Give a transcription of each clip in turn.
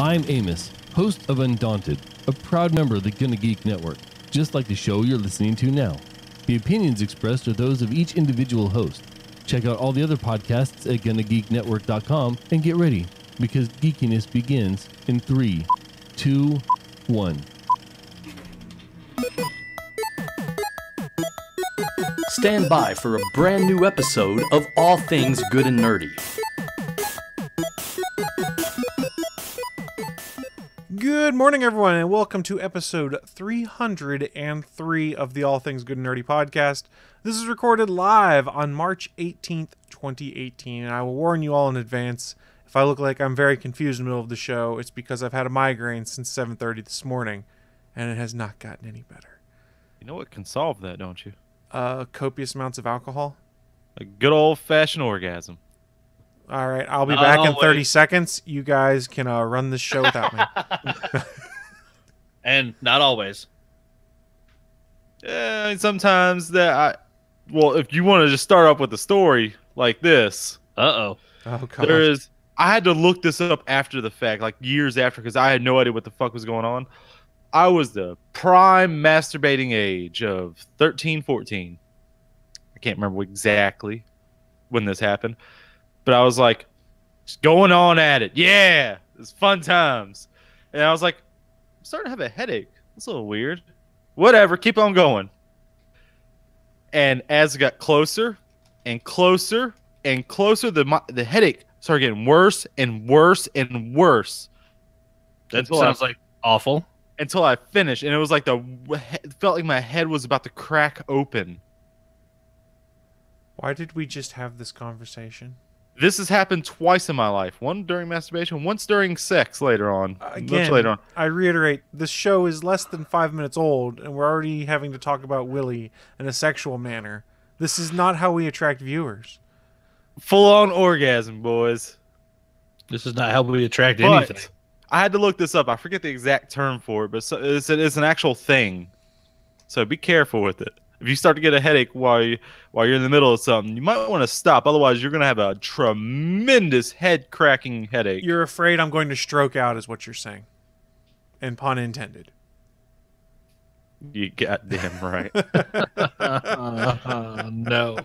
I'm Amos, host of Undaunted, a proud member of the Gonna Geek Network, just like the show you're listening to now. The opinions expressed are those of each individual host. Check out all the other podcasts at GonnaGeekNetwork.com and get ready, because geekiness begins in 3, 2, 1. Stand by for a brand new episode of All Things Good and Nerdy. Good morning, everyone, and welcome to episode 303 of the All Things Good and Nerdy podcast. This is recorded live on March 18th, 2018, and I will warn you all in advance, if I look like I'm very confused in the middle of the show, it's because I've had a migraine since 7:30 this morning, and it has not gotten any better. You know what can solve that, don't you? Copious amounts of alcohol. A good old-fashioned orgasm. All right, I'll be Not back in always. 30 seconds. You guys can run this show without me. And not always. Yeah, sometimes well, if you want to just start off with a story like this, Uh-oh. Oh, God. I had to look this up after the fact, like years after, because I had no idea what the fuck was going on. I was the prime masturbating age of 13, 14. I can't remember exactly when this happened, but I was like, just going on at it. Yeah, it's fun times. And I was like, I'm starting to have a headache. That's a little weird. Whatever, keep on going. And as it got closer and closer and closer, the headache started getting worse and worse and worse. That sounds like awful. Until I finished, and it was like it felt like my head was about to crack open. Why did we just have this conversation? This has happened twice in my life. One during masturbation, once during sex later on. Again, much later on. I reiterate, this show is less than 5 minutes old, and we're already having to talk about Willie in a sexual manner. This is not how we attract viewers. Full-on orgasm, boys. This is not how we attract But anything. I had to look this up. I forget the exact term for it, but it's an actual thing. So be careful with it. If you start to get a headache while you're in the middle of something, you might want to stop. Otherwise, you're going to have a tremendous head-cracking headache. You're afraid I'm going to stroke out is what you're saying. And pun intended. You goddamn right. No.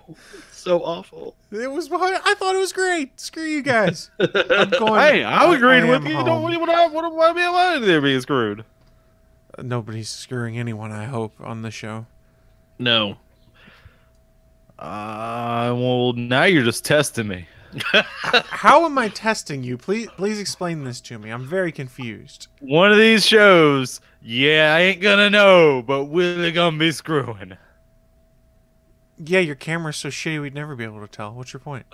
So awful. It was. I thought it was great. Screw you guys. I'm going. Hey, I agreed with am you. home. Don't what am I there being screwed? Nobody's screwing anyone, I hope, on the show. No. Well, now you're just testing me. How am I testing you? Please explain this to me. I'm very confused. One of these shows, I ain't gonna know, but we're gonna be screwing. Yeah, your camera's so shitty we'd never be able to tell. What's your point?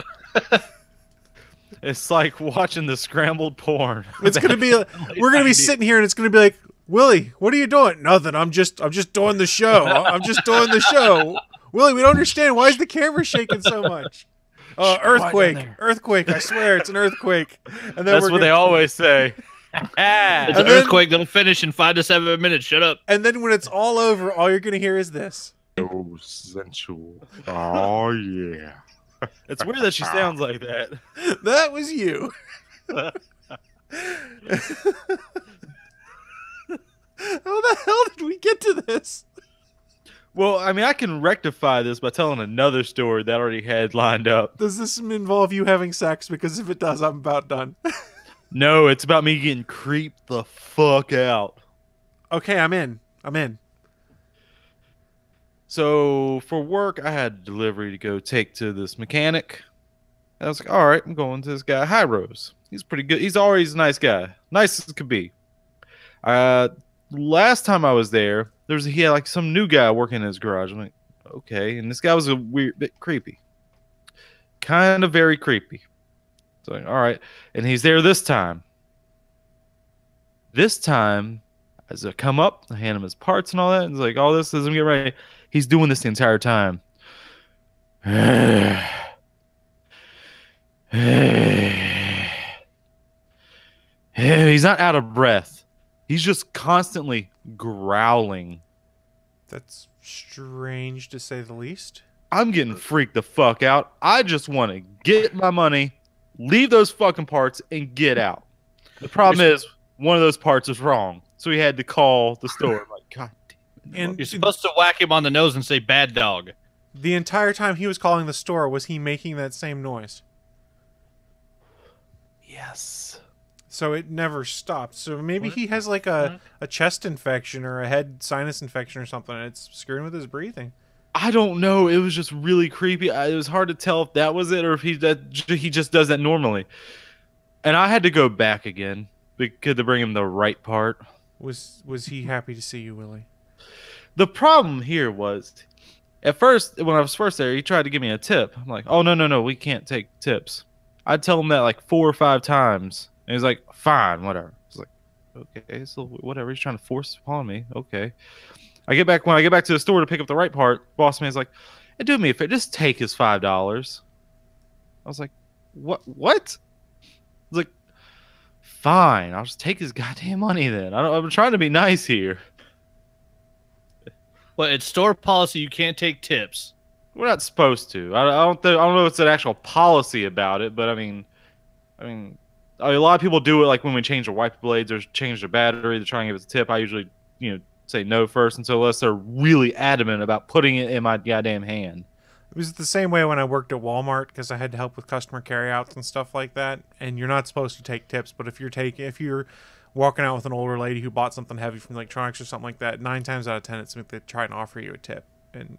It's like watching the scrambled porn. It's gonna be. We're gonna be sitting here, and it's gonna be like, Willie, what are you doing? Nothing. I'm just doing the show. I'm just doing the show. Willie, we don't understand. Why is the camera shaking so much? Earthquake! Earthquake! I swear, it's an earthquake. And then That's what they always say. It's an then- earthquake that'll finish in 5 to 7 minutes. Shut up. And then when it's all over, all you're gonna hear is this. So sensual. Oh, yeah. It's weird that she sounds like that. That was you. How the hell did we get to this? Well, I mean, I can rectify this by telling another story that I already had lined up. Does this involve you having sex? Because if it does, I'm about done. No, it's about me getting creeped the fuck out. Okay, I'm in. So for work, I had a delivery to go take to this mechanic. And I was like, all right, I'm going to this guy, High Rose. He's pretty good. He's always a nice guy. Nice as could be. Last time I was there, he had like some new guy working in his garage. I'm like, okay. And this guy was a bit creepy. Kind of very creepy. So like, all right. And he's there this time. This time, as I come up, I hand him his parts and all that. And he's like, all this doesn't get ready. He's doing this the entire time. He's not out of breath. He's just constantly growling. That's strange to say the least. I'm getting freaked the fuck out. I just want to get my money, leave those fucking parts, and get out. The problem is, one of those parts was wrong, so he had to call the store. I'm like, God damn it. And You're supposed to whack him on the nose and say "bad dog." the entire time he was calling the store, was he making that same noise? Yes. So it never stopped. So maybe he has like a chest infection or a head sinus infection or something, and it's screwing with his breathing. I don't know. It was just really creepy. It was hard to tell if that was it or if he just does that normally. And I had to go back again because to bring him the right part. Was he happy to see you, Willie? The problem here was, at first, when I was first there, he tried to give me a tip. I'm like, oh, no, we can't take tips. I'd tell him that like 4 or 5 times. And he's like, fine, whatever. I was like, okay, so whatever. He's trying to force it upon me. Okay. When I get back to the store to pick up the right part, boss man's like, hey, do me a favor, just take his $5. I was like, what? I was like, fine, I'll just take his goddamn money then. I'm trying to be nice here. Well, it's store policy. You can't take tips. We're not supposed to. I don't know if it's an actual policy about it, but I mean, a lot of people do it like when we change the wiper blades or change the battery to try and give us a tip. I usually, say no first, and so unless they're really adamant about putting it in my goddamn hand. It was the same way when I worked at Walmart because I had to help with customer carryouts and stuff like that. And you're not supposed to take tips, but if you're walking out with an older lady who bought something heavy from electronics or something like that, 9 times out of 10 it's they try and offer you a tip. And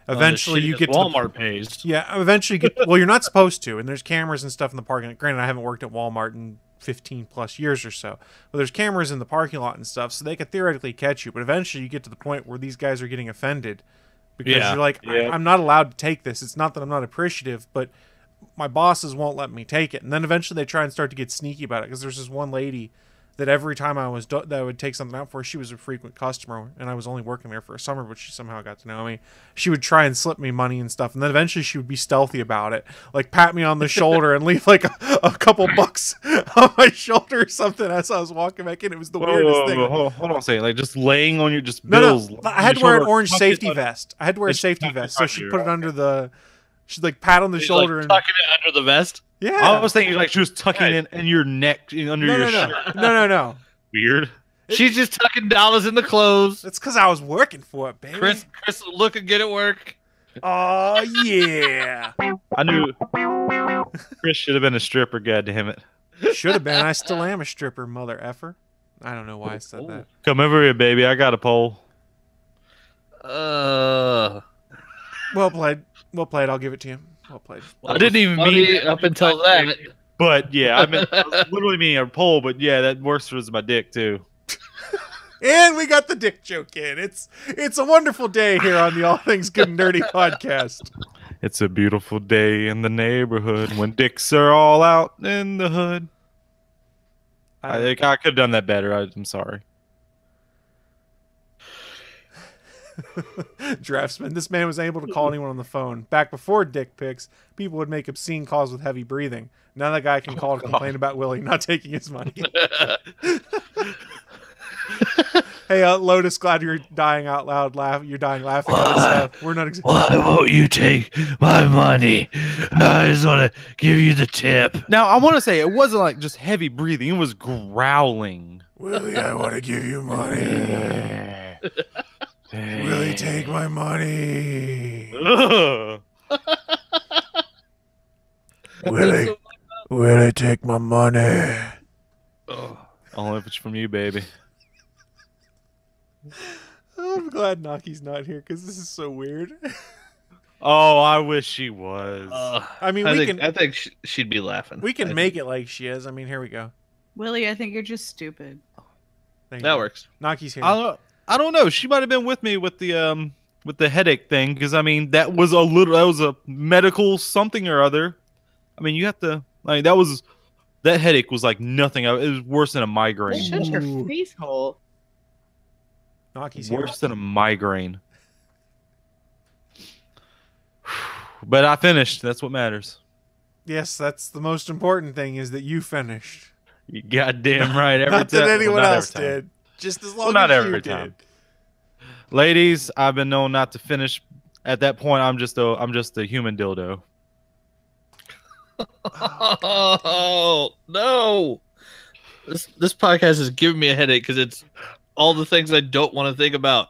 eventually you get Walmart pays. Yeah, eventually you get. Well, you're not supposed to, and there's cameras and stuff in the parking lot. Granted, I haven't worked at Walmart in 15 plus years or so, but there's cameras in the parking lot and stuff, so they could theoretically catch you. But eventually you get to the point where these guys are getting offended because you're like, I'm not allowed to take this. It's not that I'm not appreciative, but my bosses won't let me take it. And then eventually they try and start to get sneaky about it because there's this one lady that every time I would take something out for her, she was a frequent customer, and I was only working there for a summer, but she somehow got to know me. She would try and slip me money and stuff, and then eventually she would be stealthy about it, like pat me on the shoulder and leave like a couple bucks on my shoulder or something as I was walking back in. It was the weirdest thing. Hold on a second. Like just laying on your bills. No. I had to wear an orange safety vest. I had to wear a safety vest, so she put it under the. She'd like pat on the shoulder and tucking it under the vest. Yeah, I was thinking like she was tucking it in your neck, under your shirt. No. Weird. She's just tucking dollars in the clothes. It's because I was working for it, baby. Chris looking good at work. Oh yeah. I knew Chris should have been a stripper. God damn it. Should have been. I still am a stripper, mother effer. I don't know why I said that. Come over here, baby. I got a pole. Well played. Well played. I'll give it to you. Well played. I didn't even mean it up until that. But yeah, I was literally meaning a pole. But yeah, that works as my dick too. And we got the dick joke in. It's a wonderful day here on the All Things Good and Nerdy podcast. It's a beautiful day in the neighborhood when dicks are all out in the hood. I think I could have done that better. I'm sorry. Draftsman. This man was able to call anyone on the phone. Back before dick pics, people would make obscene calls with heavy breathing. Now that guy can call to complain about Willie not taking his money. Hey, Lotus, glad you're dying out loud. You're dying laughing at us. We're not. Why won't you take my money? I just want to give you the tip. Now, I want to say it wasn't like just heavy breathing. It was growling. Willie, I want to give you money. Willie, take my money. Willie, take my money. Only if it's from you, baby. I'm glad Naki's not here because this is so weird. Oh, I wish she was. I mean, I think she'd be laughing. We can make it like she is. I mean, here we go. Willie, I think you're just stupid. That works. Naki's here. I don't know. She might have been with me with the headache thing because I mean that was a medical something or other. I mean you have to like that headache was like nothing. It was worse than a migraine. Shut your face hole. Naki's here. Worse than a migraine. But I finished. That's what matters. Yes, that's the most important thing is that you finished. You goddamn right. Not that anyone else did. Just as long as you did. Ladies, I've been known not to finish. At that point, I'm just a human dildo. Oh no! This podcast is giving me a headache because it's all the things I don't want to think about.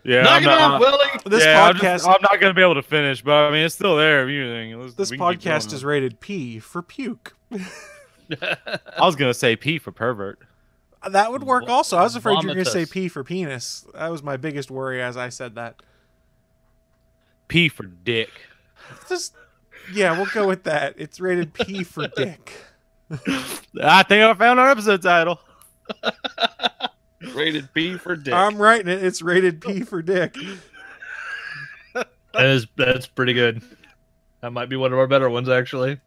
Yeah, Knock it off, Willie. This yeah, podcast, I'm not gonna be able to finish, but I mean, it's still there. If anything, this podcast is rated P for puke. I was gonna say P for pervert. That would work also. I was afraid you were going to say Vomitus. P for penis. That was my biggest worry as I said that. P for dick. Just, yeah, we'll go with that. It's rated P for dick. I think I found our episode title. Rated P for dick. I'm writing it. It's rated P for dick. That's pretty good. That might be one of our better ones, actually.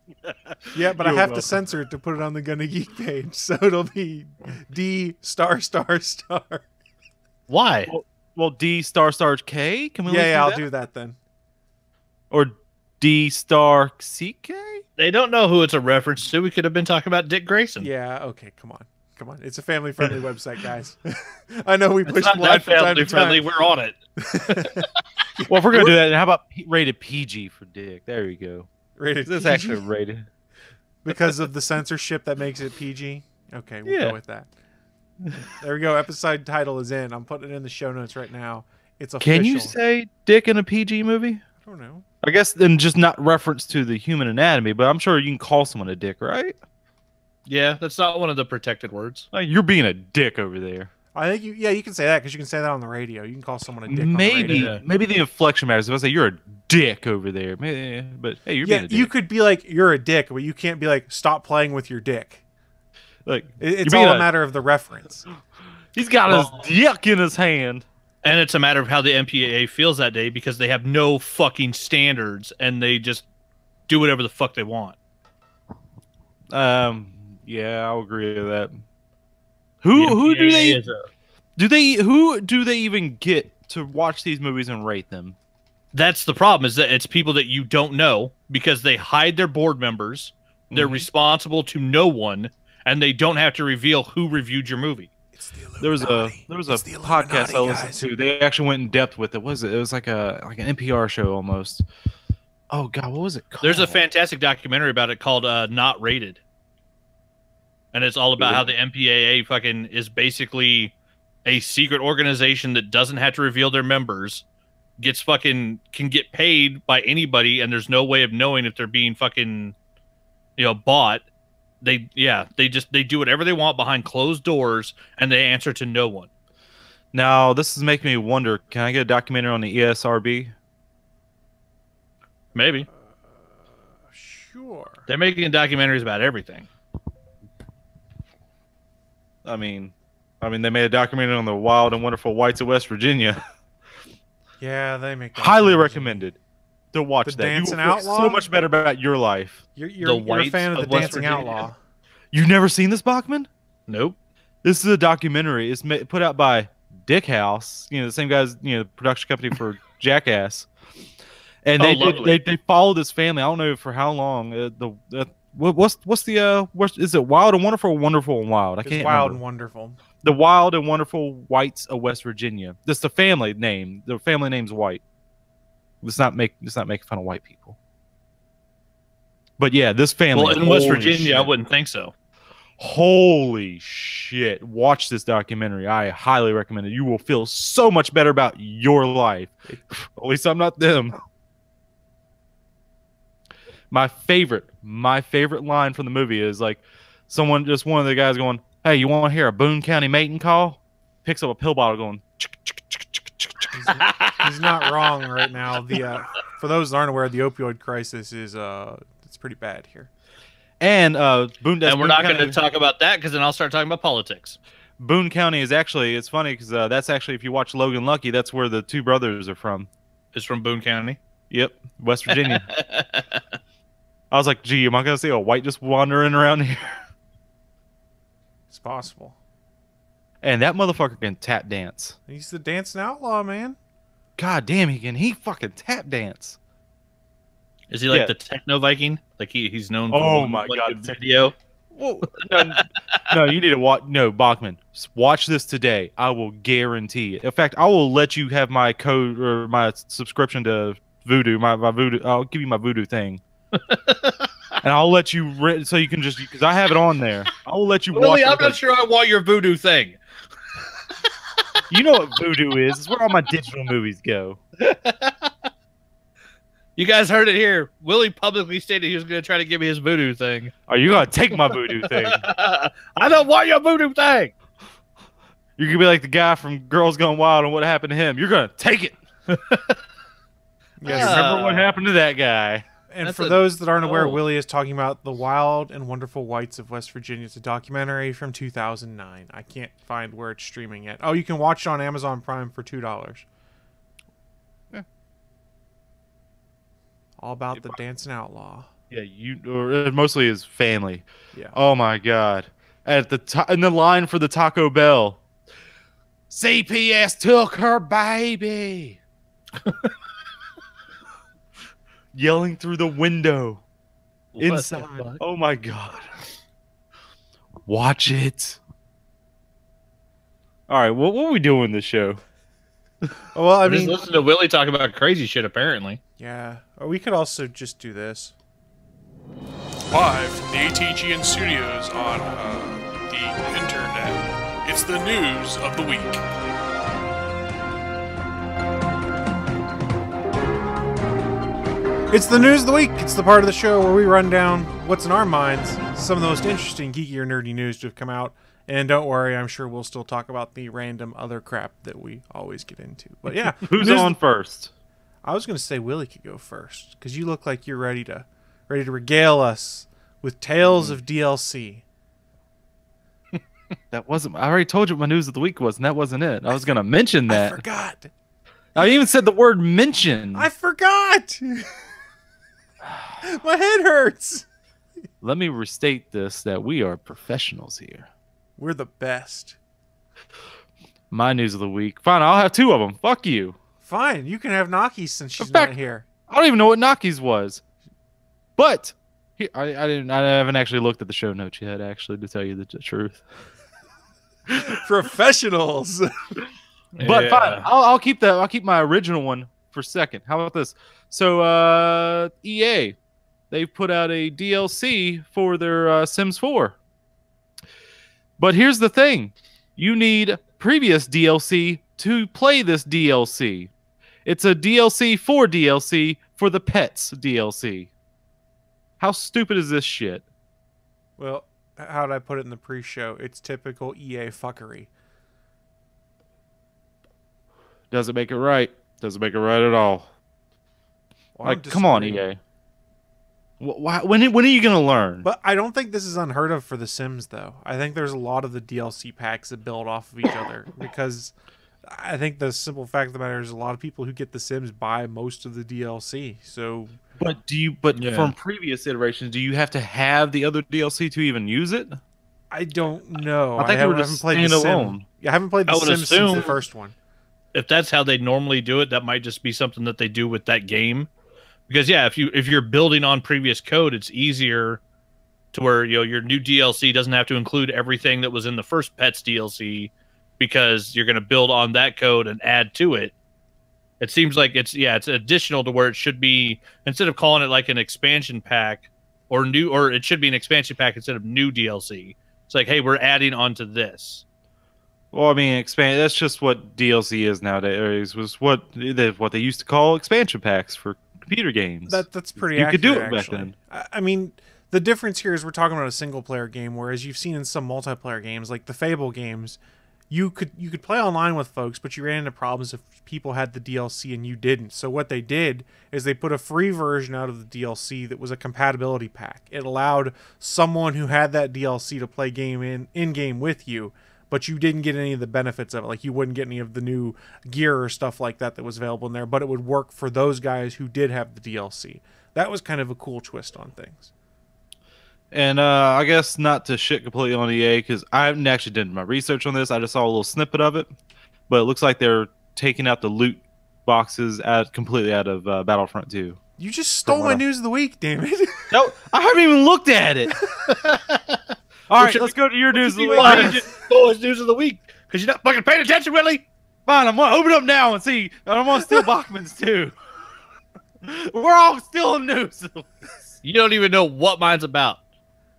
Yeah, but I You're have welcome. to censor it to put it on the Gonna Geek page, so it'll be D star star star. Why? Well, D star K. Can we? Yeah, I'll that? do that then. Or D star CK. They don't know who it's a reference to. We could have been talking about Dick Grayson. Yeah, okay, come on. It's a family-friendly website, guys. I know we It's push not blood that from time family to friendly. time. We're on it. Well, if we're gonna do that, then how about rated PG for dick? There you go. Rated This is PG? actually rated. Because of the censorship that makes it PG. Okay, we'll Yeah. go with that. There we go. Episode title is in. I'm putting it in the show notes right now. It's official. Can you say dick in a PG movie? I don't know. I guess then just not reference to the human anatomy, but I'm sure you can call someone a dick, right? Yeah, that's not one of the protected words. Like you're being a dick over there. I think you can say that because you can say that on the radio. You can call someone a dick on the Maybe radio. maybe the inflection matters. If I say you're a dick over there, maybe, but hey, you're Yeah, being a dick. you could be like, you're a dick, but you can't be like, stop playing with your dick. Like It's you're all being a matter of the reference. He's got his dick in his hand. And it's a matter of how the MPAA feels that day because they have no fucking standards and they just do whatever the fuck they want. Yeah, I'll agree with that. Who do they who do they even get to watch these movies and rate them? That's the problem, is that it's people that you don't know because they hide their board members. They're responsible to no one, and they don't have to reveal who reviewed your movie. There was a podcast I listened to. They actually went in depth with it. What was it? It was like an NPR show almost. Oh god, what was it called? There's a fantastic documentary about it called Not Rated. And it's all about how the MPAA fucking is basically a secret organization that doesn't have to reveal their members, can get paid by anybody, and there's no way of knowing if they're being fucking, bought. They do whatever they want behind closed doors, and they answer to no one. Now this is making me wonder. Can I get a documentary on the ESRB? Maybe. Sure. They're making documentaries about everything. I mean, they made a documentary on the wild and wonderful whites of West Virginia. Yeah, they make that Highly sense. recommended to watch The that. You will Dancing feel Outlaw? so much better about your life. You're a whites fan of the of West Dancing Virginia. Outlaw. You've never seen this, Bachman? Nope. This is a documentary. It's put out by Dick House, the same guys, the production company for Jackass. And they followed this family. I don't know for how long. Is it Wild and Wonderful or Wonderful and Wild? I It's can't wild remember. and wonderful. The Wild and Wonderful Whites of West Virginia. That's the family name. The family name's White. Let's not make fun of white people. But yeah, this family. Well, in West holy Virginia, I shit. wouldn't think so. Holy shit. Watch this documentary. I highly recommend it. You will feel so much better about your life. At least I'm not them. My favorite line from the movie is like one of the guys going, "Hey, you want to hear a Boone County mating call?" Picks up a pill bottle going, He's not wrong right now. For those that aren't aware, the opioid crisis is it's pretty bad here. and Boone. And we're not going to County- talk about that because then I'll start talking about politics. Boone County is actually, it's funny because that's actually, if you watch Logan Lucky, that's where the two brothers are from. It's from Boone County. Yep, West Virginia. I was like, gee, am I going to see a white just wandering around here? It's possible. And that motherfucker can tap dance. He's the dancing outlaw, man. God damn, he fucking tap dance. Is he like Yeah. the techno Viking? Like he's known for Oh one, my like, God. a video. Whoa. No, you need to watch. No, Bachman, watch this today. I will guarantee it. In fact, I will let you have my code or my subscription to Voodoo. My Voodoo. I'll give you my Voodoo thing. and I'll let you rent so you can just because I have it on there. I'll let you watch. Willie, it I'm not sure I want your voodoo thing. You know what voodoo is? It's where all my digital movies go. You guys heard it here. Willie publicly stated he was going to try to give me his voodoo thing. Are you gonna take my voodoo thing? I don't want your voodoo thing. You're gonna be like the guy from Girls Gone Wild and What Happened to Him. You're gonna take it. Yes. Remember what happened to that guy? And That's for a- those that aren't aware, oh. Willie is talking about The Wild and Wonderful Whites of West Virginia. It's a documentary from 2009. I can't find where it's streaming yet. Oh, you can watch it on Amazon Prime for $2. Yeah. All about the dancing outlaw. Yeah, or mostly his family. Yeah. Oh my God! At the in the line for the Taco Bell, CPS took her baby. Yelling through the window inside. Oh my God! Watch it. All right, what are we doing this show? Well, I I just mean, listen to Willie talk about crazy shit, apparently. yeah. Or we could also just do this. Live from the ATGN studios on the internet, it's the news of the week. It's the news of the week. It's the part of the show where we run down what's in our minds, some of the most interesting, geeky, or nerdy news to have come out. And don't worry, I'm sure we'll still talk about the random other crap that we always get into. But yeah, Who's news- on first? I was going to say Willie could go first because you look like you're ready to regale us with tales of DLC. That wasn't. I already told you what my news of the week was, and that wasn't it. I was gonna mention I that. forgot. I even said the word mention. I forgot. My head hurts. Let me restate this: that we are professionals here. We're the best. My news of the week. Fine, I'll have two of them. Fuck you. Fine, you can have Naki since she's In fact, not here. I don't even know what Naki's was. But I haven't actually looked at the show notes yet, actually, to tell you the truth. Professionals. But fine, I'll keep my original one for second. How about this? So EA, they've put out a DLC for their Sims 4. But here's the thing: you need previous DLC to play this DLC. It's a DLC for the pets DLC. How stupid is this shit? Well, how did I put it in the pre-show? It's typical EA fuckery. Doesn't make it right. Doesn't make it right at all. Well, I'm Like, come on, disagreeing. EA. When are you gonna learn? But I don't think this is unheard of for The Sims, though. I think there's a lot of the DLC packs that build off of each other because I think the simple fact of the matter is a lot of people who get The Sims buy most of the DLC. So, But from previous iterations, do you have to have the other DLC to even use it? I don't know. I think they were haven't just played The Sim. standalone. Yeah, I haven't played The I would Sims since the assume- first one. If that's how they normally do it, that might just be something that they do with that game. Because yeah, if you're building on previous code, it's easier to where your new DLC doesn't have to include everything that was in the first Pets DLC because you're going to build on that code and add to it. It seems like it's additional to where it should be, instead of calling it like an expansion pack or it should be an expansion pack instead of new DLC. It's like, hey, we're adding on to this. Well, I mean, that's just what DLC is nowadays. Was what they used to call expansion packs for computer games. That's pretty You accurate, could do it back actually. then. I mean, the difference here is we're talking about a single-player game, whereas you've seen in some multiplayer games, like the Fable games, you could play online with folks, but you ran into problems if people had the DLC and you didn't. So what they did is they put a free version out of the DLC that was a compatibility pack. It allowed someone who had that DLC to play game in-game with you, but you didn't get any of the benefits of it. Like, you wouldn't get any of the new gear or stuff like that was available in there, but it would work for those guys who did have the DLC. That was kind of a cool twist on things. And I guess not to shit completely on EA, because I haven't actually done my research on this. I just saw a little snippet of it, but it looks like they're taking out the loot boxes completely out of Battlefront 2. You just stole my news of the week, damn it. No, I haven't even looked at it. All right, let's go to your news of the week. It's news of the week because you're not fucking paying attention, Willie. Fine, I'm gonna open it up now and see. I'm gonna steal Bachman's too. We're all stealing news. You don't even know what mine's about.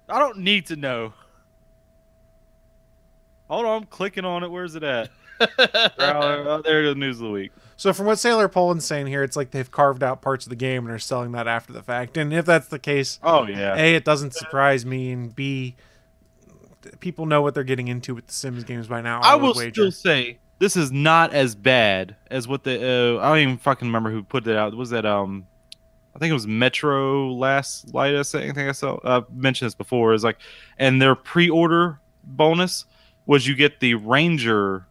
I don't need to know. Hold on, I'm clicking on it. Where's it at? Oh, there goes News of the Week. So from what Sailor Poland's saying here, it's like they've carved out parts of the game and are selling that after the fact. And if that's the case, oh yeah, A, it doesn't surprise me, and B, people know what they're getting into with the Sims games by now. I will still say this is not as bad as what the I don't even fucking remember who put it out. Was that I think it was Metro Last Light. I think I saw. I've mentioned this before. Is like, and their pre-order bonus was you get the Ranger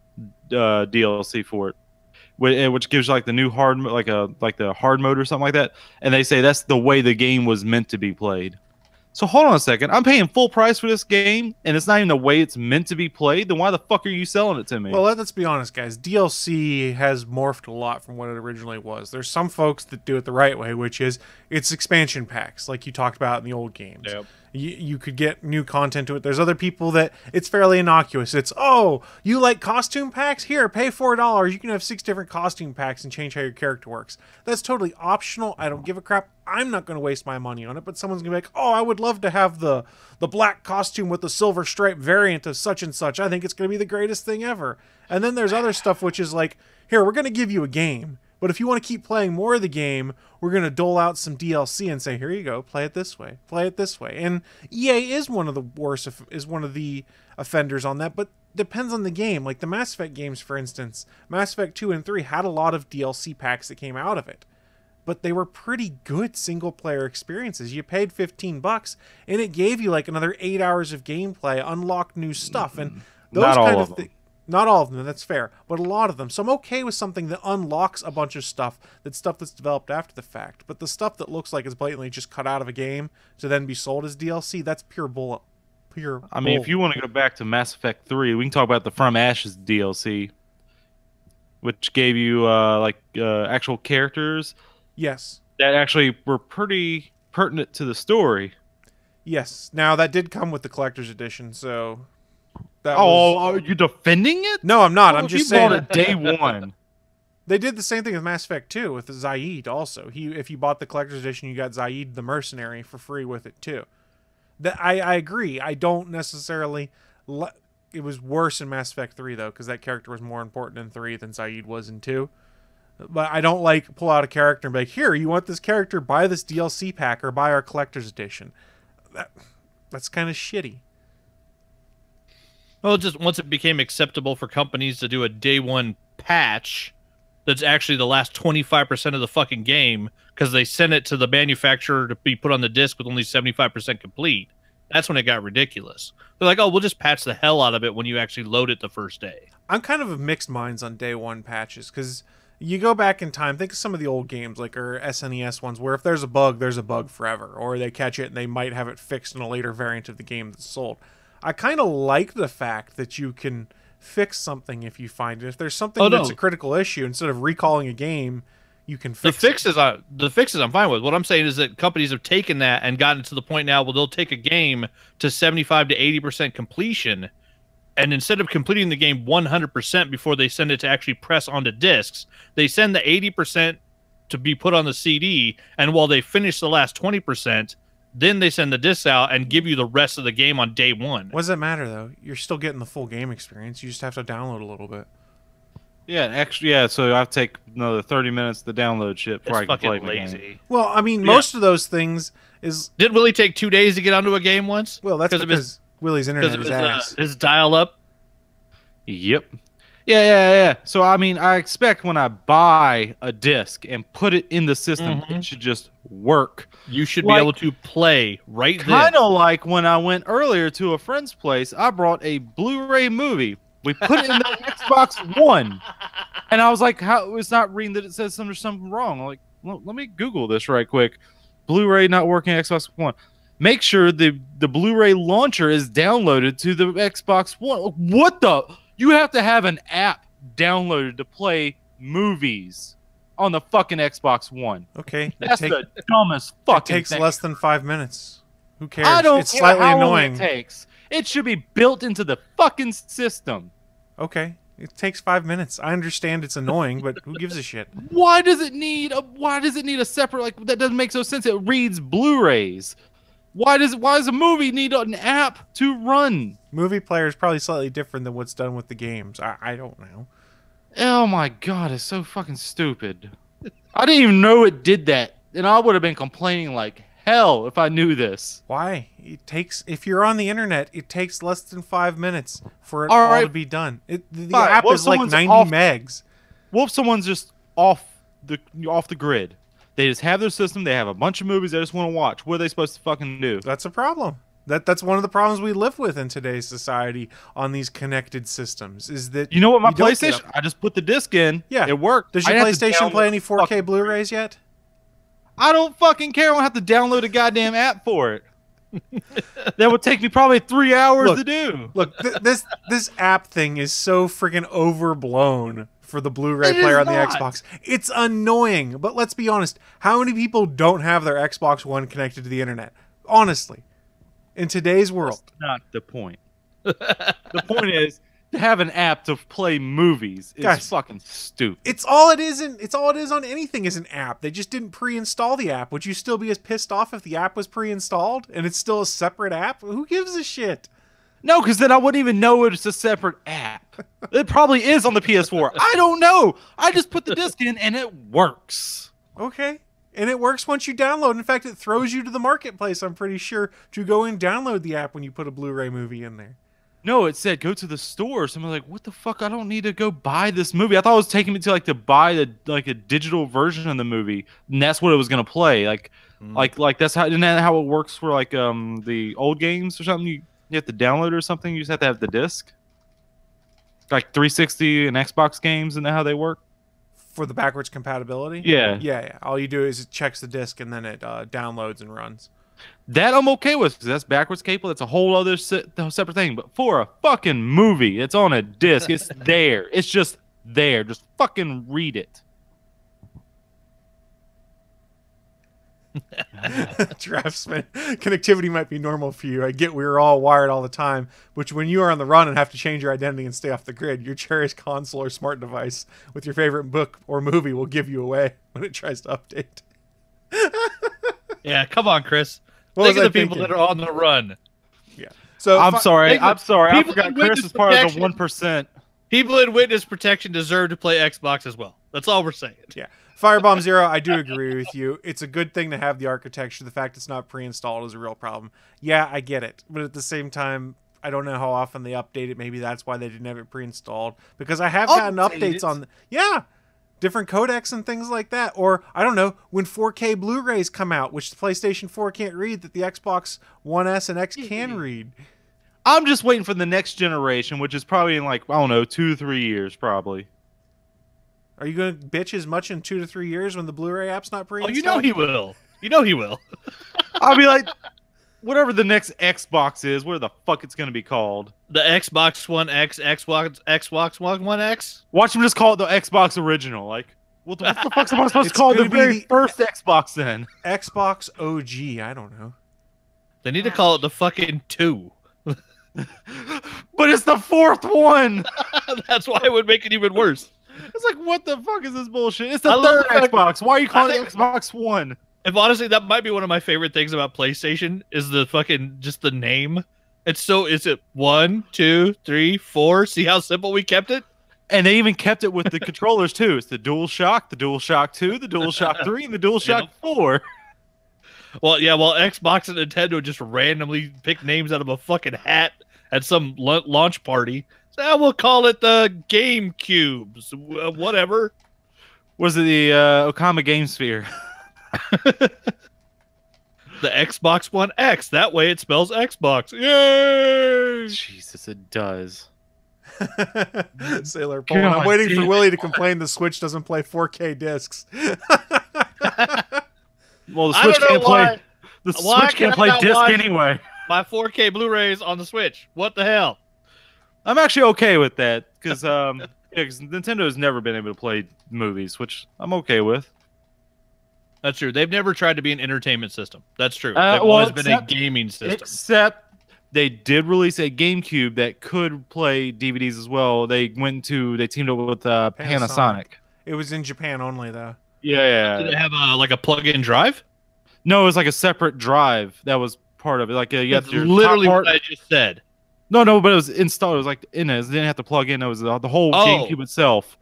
DLC for it, which gives you like the new hard, like the hard mode or something like that. And they say that's the way the game was meant to be played. So hold on a second. I'm paying full price for this game, and it's not even the way it's meant to be played. Then why the fuck are you selling it to me? Well, let's be honest, guys. DLC has morphed a lot from what it originally was. There's some folks that do it the right way, which is it's expansion packs, like you talked about in the old games. Yep. You could get new content to it. There's other people that it's fairly innocuous. It's, oh, you like costume packs? Here, pay $4. You can have 6 different costume packs and change how your character works. That's totally optional. I don't give a crap. I'm not going to waste my money on it, but someone's going to be like, oh, I would love to have the black costume with the silver stripe variant of such and such. I think it's going to be the greatest thing ever. And then there's other stuff which is like, here, we're going to give you a game, but if you want to keep playing more of the game, we're going to dole out some DLC and say, here you go, play it this way, play it this way. And EA is one of the worst, is one of the offenders on that, but depends on the game. Like the Mass Effect games, for instance, Mass Effect 2 and 3 had a lot of DLC packs that came out of it, but they were pretty good single-player experiences. You paid $15, and it gave you like another 8 hours of gameplay, unlocked new stuff, and those Not all kind of of them. Not all of them, that's fair, but a lot of them. So I'm okay with something that unlocks a bunch of stuff that's developed after the fact. But the stuff that looks like it's blatantly just cut out of a game to then be sold as DLC, that's pure bull. I mean, if you want to go back to Mass Effect 3, we can talk about the From Ashes DLC, which gave you actual characters. Yes. That actually were pretty pertinent to the story. Yes. Now, that did come with the Collector's Edition, so... Are you defending it? No, I'm not. Oh, I'm just you bought saying... it day one. They did the same thing with Mass Effect 2 with Zaid also. If you bought the Collector's Edition, you got Zaid the Mercenary for free with it too. I agree. I don't necessarily... It was worse in Mass Effect 3 though, because that character was more important in 3 than Zaid was in 2. But I don't pull out a character and be like, here, you want this character, buy this DLC pack or buy our Collector's Edition. That's kind of shitty. Well, just once it became acceptable for companies to do a day one patch that's actually the last 25% of the fucking game because they sent it to the manufacturer to be put on the disc with only 75% complete, that's when it got ridiculous. They're like, oh, we'll just patch the hell out of it when you actually load it the first day. I'm kind of mixed minds on day one patches because you go back in time, think of some of the old games like our SNES ones where if there's a bug forever, or they catch it and they might have it fixed in a later variant of the game that's sold. I kind of like the fact that you can fix something if you find it. If there's something that's a critical issue, instead of recalling a game, you can fix it. The fixes I'm fine with. What I'm saying is that companies have taken that and gotten to the point now where they'll take a game to 75 to 80% completion, and instead of completing the game 100% before they send it to actually press onto discs, they send the 80% to be put on the CD, and while they finish the last 20%, then they send the discs out and give you the rest of the game on day one. What does that matter, though? You're still getting the full game experience. You just have to download a little bit. Yeah, actually, so I have to take another 30 minutes to download shit before I can play the game. Well, I mean, most of those things is... Did Willie take 2 days to get onto a game once? Well, that's because Willie's internet is ass. His dial-up? Yep. Yeah. So, I mean, I expect when I buy a disc and put it in the system, it should just work. You should be able to play right then. Kind of like when I went earlier to a friend's place, I brought a Blu-ray movie. We put it in the Xbox One. And I was like, how it's not reading that it says there's something wrong. I'm like, well, let me Google this right quick. Blu-ray not working Xbox One. Make sure the Blu-ray launcher is downloaded to the Xbox One. What the... You have to have an app downloaded to play movies on the fucking Xbox One. Okay. That's the dumbest fucking thing. It takes less than 5 minutes. Who cares? I don't it's care slightly how annoying. long it takes. It should be built into the fucking system. Okay. It takes 5 minutes. I understand it's annoying, but who gives a shit? Why does it need a separate, like, that doesn't make so sense. It reads Blu-rays. Why does a movie need an app to run? Movie player is probably slightly different than what's done with the games. I don't know. Oh my god, it's so fucking stupid. I didn't even know it did that, and I would have been complaining like hell if I knew this. Why? If you're on the internet, it takes less than 5 minutes for it All all right. to be done. The Fine. app What if is like someone's 90 off- megs. What if someone's just off the grid? They just have their system. They have a bunch of movies they just want to watch. What are they supposed to fucking do? That's a problem. That's one of the problems we live with in today's society on these connected systems. Is that You know what? My you don't get PlayStation. up- I just put the disc in. Yeah, it worked. Does I your didn't have to PlayStation play download any the 4K fucking- Blu-rays yet? I don't fucking care. I don't have to download a goddamn app for it. That would take me probably 3 hours Look, to do. Look, this app thing is so freaking overblown for the Blu-ray It player is on the not. Xbox. It's annoying, but let's be honest. How many people don't have their Xbox One connected to the internet? Honestly, in today's world. That's not the point. The point is to have an app to play movies is Guys, fucking stupid. It's all it is on anything is an app. They just didn't pre-install the app. Would you still be as pissed off if the app was pre-installed and it's still a separate app? Who gives a shit? No, because then I wouldn't even know it's a separate app. It probably is on the PS4. I don't know. I just put the disc in and it works. Okay. And it works once you download. In fact, it throws you to the marketplace, I'm pretty sure, to go and download the app when you put a Blu-ray movie in there. No, it said go to the store. So I'm like, what the fuck? I don't need to go buy this movie. I thought it was taking me to to buy a digital version of the movie, and that's what it was gonna play. Like that's isn't that how it works for the old games or something? You have to download or something. You just have to have the disc. Like 360 and Xbox games, and how they work. For the backwards compatibility? Yeah. Yeah. All you do is it checks the disc and then it downloads and runs. That I'm okay with because that's backwards capable. That's a whole other separate thing. But for a fucking movie, it's on a disc. It's there. It's just there. Just fucking read it. Draftsman, connectivity might be normal for you. I get we're all wired all the time, which when you are on the run and have to change your identity and stay off the grid, your cherished console or smart device with your favorite book or movie will give you away when it tries to update. Yeah, come on, Chris. What Think was of the I people thinking? that are on the run. Yeah. So I'm sorry. I people forgot in Chris is witness part of protection- the 1%. People in witness protection deserve to play Xbox as well. That's all we're saying. Yeah. Firebomb Zero, I do agree with you. It's a good thing to have the architecture. The fact it's not pre-installed is a real problem. Yeah, I get it. But at the same time, I don't know how often they update it. Maybe that's why they didn't have it pre-installed. Because I have gotten updates on... Yeah. Different codecs and things like that. Or, I don't know, when 4K Blu-rays come out, which the PlayStation 4 can't read, that the Xbox One S and X can read. I'm just waiting for the next generation, which is probably in I don't know, 2 to 3 years probably. Are you going to bitch as much in 2 to 3 years when the Blu-ray app's not Oh, pre-installed? you know he will. You know he will. I'll be like, whatever the next Xbox is, where the fuck it's going to be called. The Xbox One X, Xbox One X. Watch them just call it the Xbox original. Like, what the fuck am I supposed to call gonna the be very the- first Xbox then? Xbox OG, I don't know. They need to call it the fucking 2. But it's the fourth one. That's why it would make it even worse. It's like, what the fuck is this bullshit? It's I the love third the fact- Xbox. Why are you calling I it think- Xbox One? If honestly, that might be one of my favorite things about PlayStation is the fucking just the name. It's so is it 1, 2, 3, 4? See how simple we kept it? And they even kept it with the controllers too. It's the DualShock, the DualShock 2, the DualShock 3, and the DualShock 4. Well, yeah. Well, Xbox and Nintendo just randomly pick names out of a fucking hat at some launch party. So we'll call it the GameCubes. Whatever. Was it the Okama Game Sphere? The Xbox One X. That way it spells Xbox. Yay! Jesus, it does. Sailor Paul. I'm waiting for Willie to complain the Switch doesn't play 4K discs. Well, the I Switch don't know can't play. why. The Why Switch can't can I play not disc watch- anyway. My 4K Blu-rays on the Switch. What the hell? I'm actually okay with that because Nintendo has never been able to play movies, which I'm okay with. That's true. They've never tried to be an entertainment system. That's true. Well, They've always been a except- gaming system. Except they did release a GameCube that could play DVDs as well. They teamed up with Panasonic. It was in Japan only, though. Yeah. Did it have like a plug-in drive? No, it was like a separate drive that was part of it. Like you That's literally what I just said. No, but it was installed. It was like in it. It didn't have to plug in. It was the whole GameCube itself.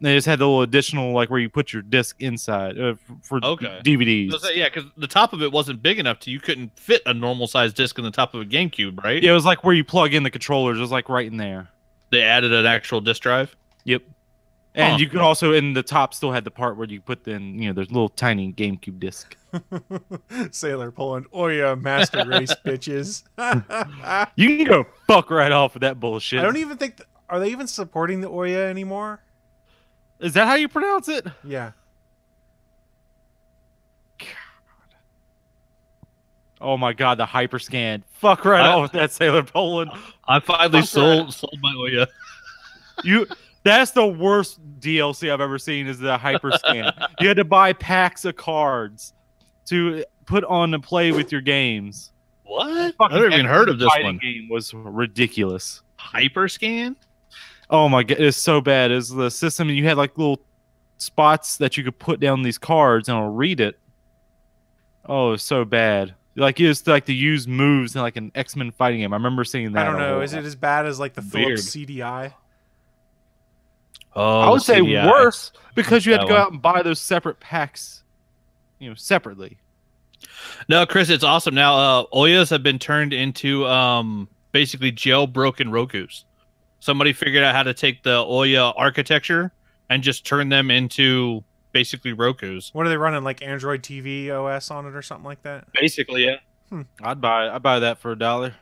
They just had the little additional, like where you put your disc inside for DVDs. So, yeah, because the top of it wasn't big enough you couldn't fit a normal sized disc in the top of a GameCube, right? Yeah, it was like where you plug in the controllers. It was like right in there. They added an actual disc drive. Yep. And you could also, in the top, still had the part where you put in, there's a little tiny GameCube disc. Sailor pulling Oya Master Race, bitches. You can go fuck right off with that bullshit. I don't even think... Are they even supporting the Oya anymore? Is that how you pronounce it? Yeah. God. Oh my god, the hyperscan. Fuck right off with that, Sailor Poland. I finally sold my Oya. That's the worst DLC I've ever seen is the hyperscan. You had to buy packs of cards to put on and play with your games. What? I never even heard of this one. Game was ridiculous. Hyperscan? Oh my god, it's so bad. It's the system, and you had like little spots that you could put down these cards, and it'll read it. Oh, it's so bad. Like you used to like to use moves in like an X-Men fighting game. I remember seeing that. I don't know. Is it as bad as like the Philips CDI? Oh, I would say worse because you had to go out and buy those separate packs, separately. No, Chris, it's awesome. Now, Oyas have been turned into basically jailbroken Rokus. Somebody figured out how to take the Oya architecture and just turn them into basically Rokus. What are they running, like Android TV OS on it or something like that? Basically, yeah. I'd buy that for $1.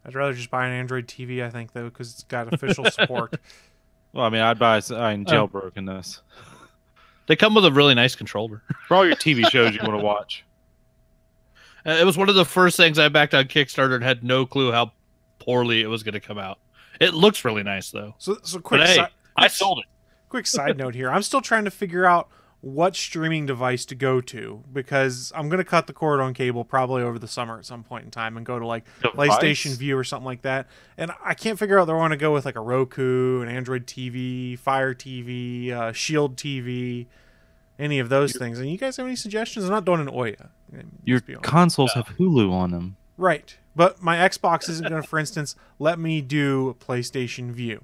I'd rather just buy an Android TV, I think, though, because it's got official support. Well, I mean, I'd buy jailbroken this. They come with a really nice controller. For all your TV shows you want to watch. It was one of the first things I backed on Kickstarter and had no clue how poorly it was going to come out. It looks really nice, though. So quick. But, hey, I sold it. Quick side note here. I'm still trying to figure out what streaming device to go to because I'm going to cut the cord on cable probably over the summer at some point in time and go to like PlayStation View or something like that. And I can't figure out whether I want to go with like a Roku, an Android TV, Fire TV, Shield TV, any of those things. And you guys have any suggestions? I'm not doing an Oya. Your consoles have Hulu on them. Right. But my Xbox isn't going to, for instance, let me do PlayStation View.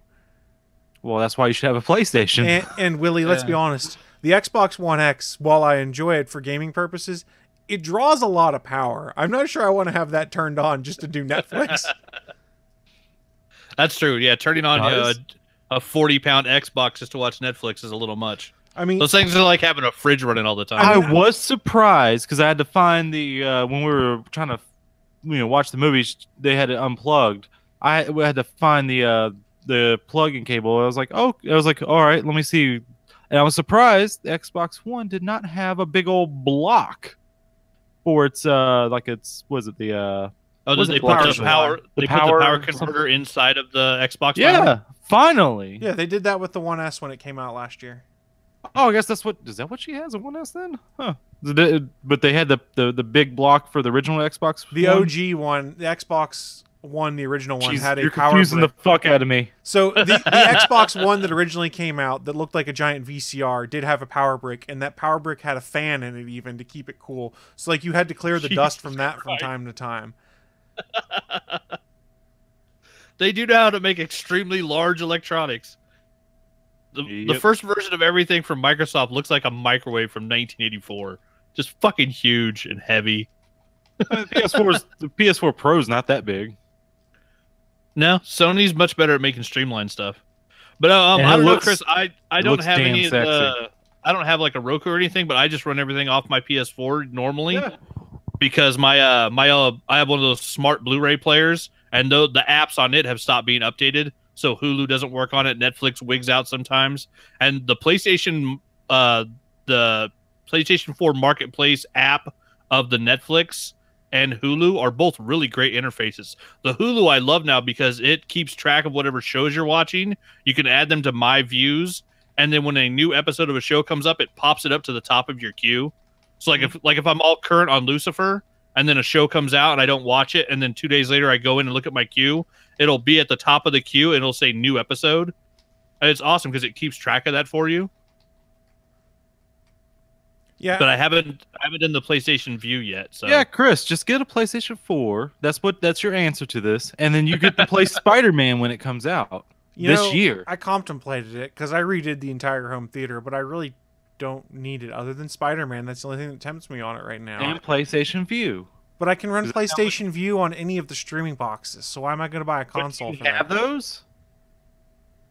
Well, that's why you should have a PlayStation. And Willie, let's be honest. The Xbox One X, while I enjoy it for gaming purposes, it draws a lot of power. I'm not sure I want to have that turned on just to do Netflix. That's true. Yeah, turning on a 40-pound Xbox just to watch Netflix is a little much. I mean, those things are like having a fridge running all the time. I was surprised because I had to find the when we were trying to watch the movies, they had it unplugged. We had to find the plug-in cable. I was like, all right, let me see. And I was surprised the Xbox One did not have a big old block for its they put the power converter inside of the Xbox? Yeah, finally. Yeah, they did that with the 1S when it came out last year. Oh, I guess is that what she has, a 1S then? Huh. But they had the big block for the original Xbox. The OG one, the Xbox One, the original one, had a you're power confusing brick. The fuck out of me. So the Xbox One that originally came out that looked like a giant VCR did have a power brick, and that power brick had a fan in it even to keep it cool. So like you had to clear the dust from that from time to time. They do know how to make extremely large electronics. The first version of everything from Microsoft looks like a microwave from 1984. Just fucking huge and heavy. The PS4 Pro's not that big. No, Sony's much better at making streamlined stuff. But I don't know, Chris. I don't have any of the. I don't have like a Roku or anything, but I just run everything off my PS4 normally because I have one of those smart Blu-ray players, and the apps on it have stopped being updated. So Hulu doesn't work on it. Netflix wigs out sometimes, and the PlayStation 4 Marketplace app of the Netflix and Hulu are both really great interfaces. The Hulu I love now because it keeps track of whatever shows you're watching. You can add them to My Views, and then when a new episode of a show comes up, it pops it up to the top of your queue. So if I'm all current on Lucifer, and then a show comes out and I don't watch it, and then 2 days later I go in and look at my queue, it'll be at the top of the queue and it'll say new episode. And it's awesome because it keeps track of that for you. Yeah, But I haven't done the PlayStation View yet. So Yeah, Chris, just get a PlayStation 4. That's your answer to this, and then you get to play Spider-Man when it comes out this year. I contemplated it because I redid the entire home theater, but I really don't need it other than Spider-Man. That's the only thing that tempts me on it right now. And PlayStation View. But I can run PlayStation View on any of the streaming boxes, so why am I going to buy a console for have that? those?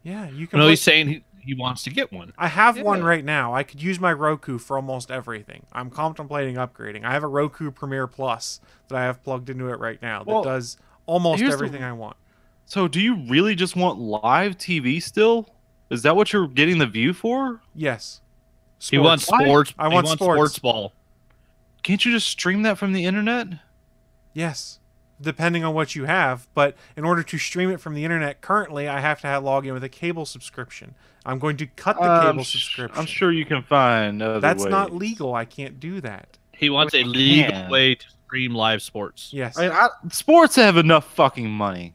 Yeah, you can. No, he's saying he wants to get one. I have one right now. I could use my Roku for almost everything. I'm contemplating upgrading. I have a Roku Premiere Plus that I have plugged into it right now that does almost everything I want. So do you really just want live TV still? Is that what you're getting the View for? Yes. He wants sports. I want sports ball. Can't you just stream that from the internet? Yes, depending on what you have. But in order to stream it from the internet, currently I have to log in with a cable subscription. I'm going to cut the cable subscription. I'm sure you can find other That's ways. not legal. I can't do that. He wants a legal way to stream live sports. Yes. Sports have enough fucking money.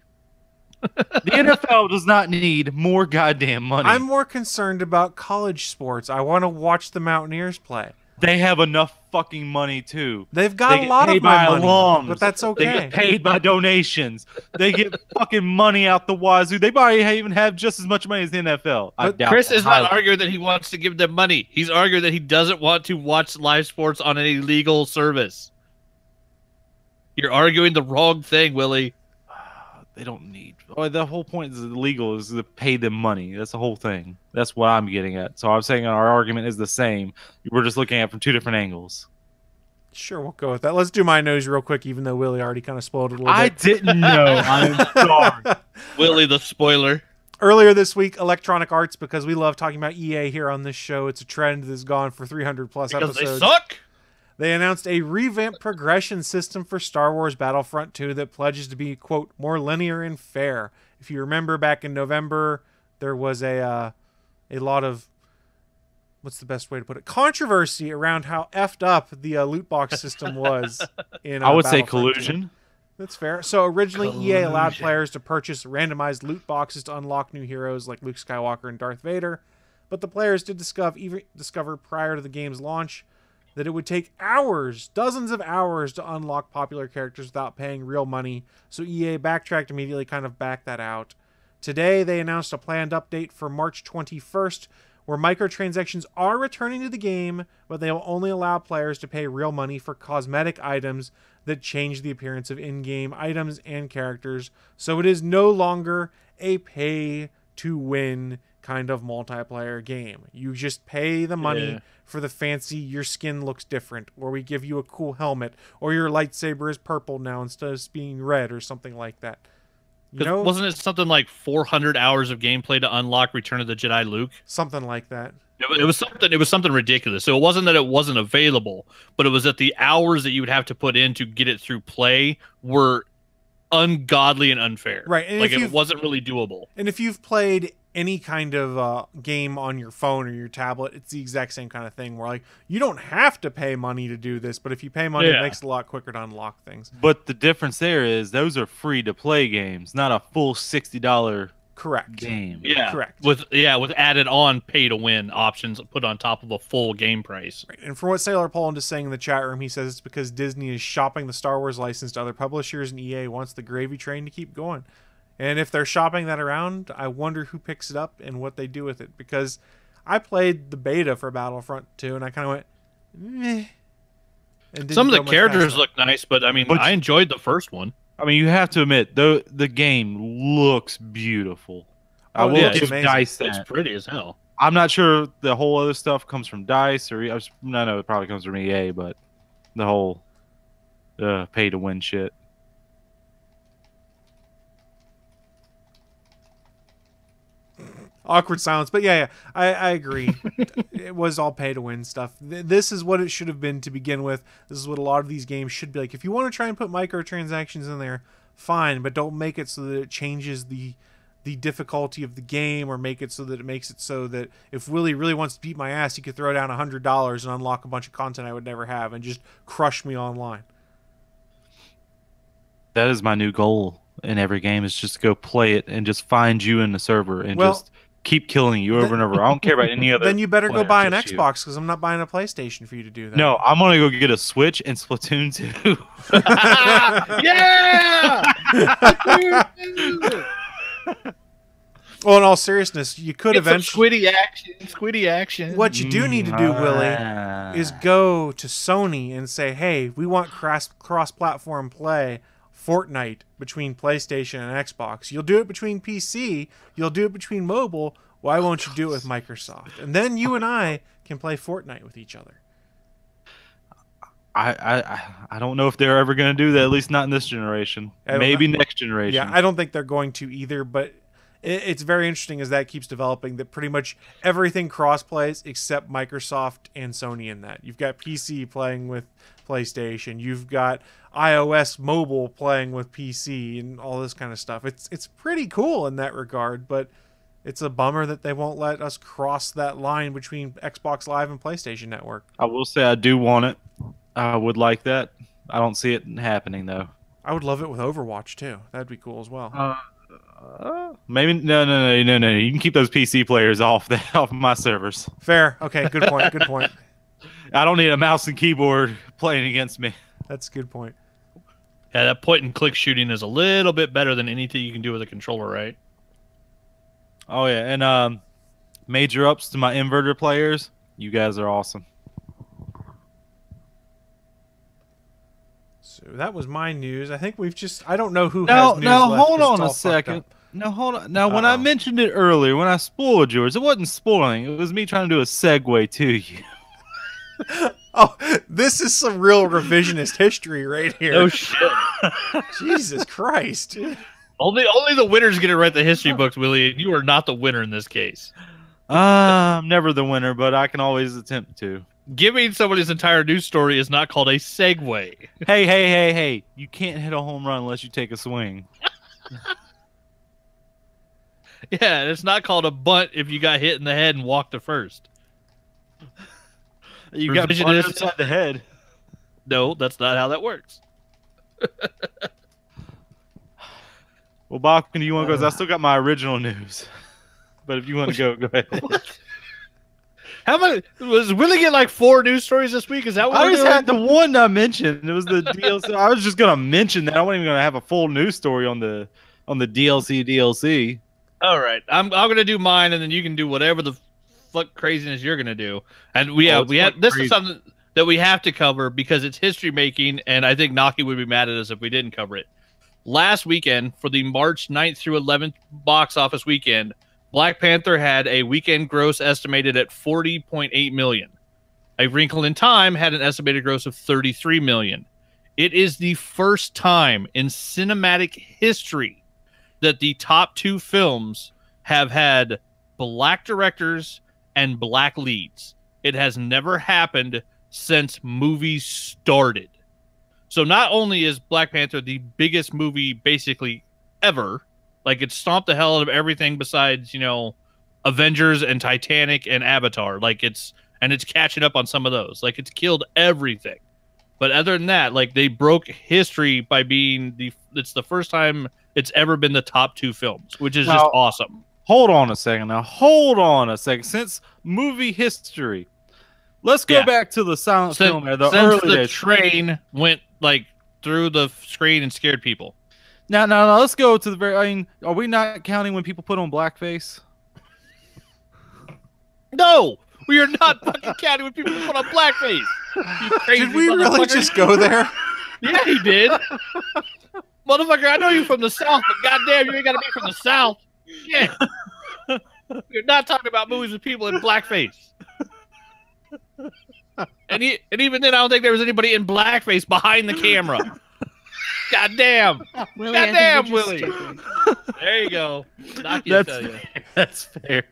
The NFL does not need more goddamn money. I'm more concerned about college sports. I want to watch the Mountaineers play. They have enough fucking money too. They've got a lot of my money, alums. but that's okay. They get paid by donations. They get fucking money out the wazoo. They probably even have just as much money as the NFL. I doubt Chris that. is not arguing that he wants to give them money. He's arguing that he doesn't want to watch live sports on an illegal service. You're arguing the wrong thing, Willie. They don't need. Oh, the whole point is illegal is to pay them money. That's the whole thing. That's what I'm getting at. So I'm saying our argument is the same. We're just looking at it from two different angles. Sure, we'll go with that. Let's do my news real quick, even though Willie already kind of spoiled it a little bit. I didn't know. I'm sorry. Willie the spoiler. Earlier this week, Electronic Arts, because we love talking about EA here on this show. It's a trend that's gone for 300 plus Because episodes. they suck. They announced a revamped progression system for Star Wars Battlefront 2 that pledges to be, quote, more linear and fair. If you remember back in November, there was a lot of, what's the best way to put it, controversy around how effed up the loot box system was. In I would say Battlefront 2. collusion. That's fair. So originally, EA allowed players to purchase randomized loot boxes to unlock new heroes like Luke Skywalker and Darth Vader, but the players did discover prior to the game's launch that it would take hours, dozens of hours, to unlock popular characters without paying real money, so EA backtracked immediately, kind of backed that out. Today, they announced a planned update for March 21st, where microtransactions are returning to the game, but they will only allow players to pay real money for cosmetic items that change the appearance of in-game items and characters, so it is no longer a pay-to-win kind of multiplayer game. You just pay the money for the fancy, your skin looks different, or we give you a cool helmet, or your lightsaber is purple now instead of being red, or something like that. You know, wasn't it something like 400 hours of gameplay to unlock Return of the Jedi Luke? Something like that. It was something ridiculous. So it wasn't that it wasn't available, but it was that the hours that you would have to put in to get it through play were ungodly and unfair. Right. And like it wasn't really doable. And if you've played any kind of game on your phone or your tablet, it's the exact same kind of thing where, like, you don't have to pay money to do this, but if you pay money, it makes it a lot quicker to unlock things. But the difference there is those are free to play games, not a full $60 game. Yeah, correct. With added on pay to win options put on top of a full game price. Right. And from what Sailor Poland is saying in the chat room, he says it's because Disney is shopping the Star Wars license to other publishers, and EA wants the gravy train to keep going. And if they're shopping that around, I wonder who picks it up and what they do with it. Because I played the beta for Battlefront 2, and I kind of went, meh. Some of the characters look nice, but I mean, I enjoyed the first one. I mean, you have to admit, the game looks beautiful. I will give DICE that. It's pretty as hell. I'm not sure the whole other stuff comes from DICE, or I know it probably comes from EA, but the whole pay-to-win shit. Awkward silence, but yeah, I agree. It was all pay-to-win stuff. This is what it should have been to begin with. This is what a lot of these games should be like. If you want to try and put microtransactions in there, fine, but don't make it so that it changes the difficulty of the game, or make it so that it makes it so that if Willie really wants to beat my ass, he could throw down $100 and unlock a bunch of content I would never have and just crush me online. That is my new goal in every game, is just go play it and just find you in the server and just keep killing you over and over. I don't care about any other. Then you better go player, buy an just you. Xbox, because I'm not buying a PlayStation for you to do that. No, I'm gonna go get a Switch and Splatoon 2. Yeah. Well, in all seriousness, you could Get some eventually. Squiddy action. What you do need to do, Willie, is go to Sony and say, "Hey, we want cross-platform play Fortnite between PlayStation and Xbox. You'll do it between PC. You'll do it between mobile. Why won't you do it with Microsoft? And then you and I can play Fortnite with each other." I don't know if they're ever going to do that. At least not in this generation. Maybe next generation. Yeah, I don't think they're going to either. But it's very interesting as that keeps developing, that pretty much everything cross-plays except Microsoft and Sony in that. You've got PC playing with PlayStation. You've got iOS mobile playing with PC and all this kind of stuff. It's pretty cool in that regard, but it's a bummer that they won't let us cross that line between Xbox Live and PlayStation Network. I will say I do want it. I would like that. I don't see it happening, though. I would love it with Overwatch, too. That'd be cool as well. Maybe no. You can keep those PC players off my servers. Fair. Okay, good point. Good point. I don't need a mouse and keyboard playing against me. That's a good point. Yeah, that point and click shooting is a little bit better than anything you can do with a controller, right? Oh yeah, and major ups to my inverter players. You guys are awesome. So that was my news. I think we've just... I don't know who No, has news no, left, hold 'cause on it's a all fucked second. up. No, hold on. Now, when I mentioned it earlier, when I spoiled yours, it wasn't spoiling. It was me trying to do a segue to you. Oh, this is some real revisionist history right here. Oh shit! Jesus Christ. Only the winners get to write the history books, Willie. And you are not the winner in this case. I'm never the winner, but I can always attempt to. Giving somebody's entire news story is not called a segue. Hey! You can't hit a home run unless you take a swing. Yeah, it's not called a bunt if you got hit in the head and walked to first. You got bunted upside the head. No, that's not how that works. Well, Bachman, do you want to go? 'Cause I still got my original news. But if you want to go ahead. How many was Willie get like 4 news stories this week? Is that what I we're just doing? had the one I mentioned. It was the DLC. I was just gonna mention that. I wasn't even gonna have a full news story on the DLC. All right, I'm gonna do mine, and then you can do whatever the fuck craziness you're gonna do. And we have this is something that we have to cover because it's history making, and I think Naki would be mad at us if we didn't cover it. Last weekend, for the March 9th through 11th box office weekend, Black Panther had a weekend gross estimated at $40.8 million. A Wrinkle in Time had an estimated gross of $33 million. It is the first time in cinematic history that the top 2 films have had black directors and black leads. It has never happened since movies started. So not only is Black Panther the biggest movie basically ever, like it stomped the hell out of everything besides, Avengers and Titanic and Avatar. Like it's catching up on some of those. Like it's killed everything. But other than that, like they broke history by being it's the first time it's ever been the top 2 films, which is just awesome. Hold on a second now. Hold on a second. Since movie history, let's go back to the silent film era. Since the train went like through the screen and scared people. Now, let's go to the very. I mean, are we not counting when people put on blackface? No, we are not fucking counting when people put on blackface. You crazy Did we really just go there? Yeah, he did. Motherfucker, I know you from the South, but goddamn, you ain't got to be from the South. Yeah. You're not talking about movies with people in blackface. And even then, I don't think there was anybody in blackface behind the camera. Goddamn. Willie, Goddamn, Willie. There you go. That's fair.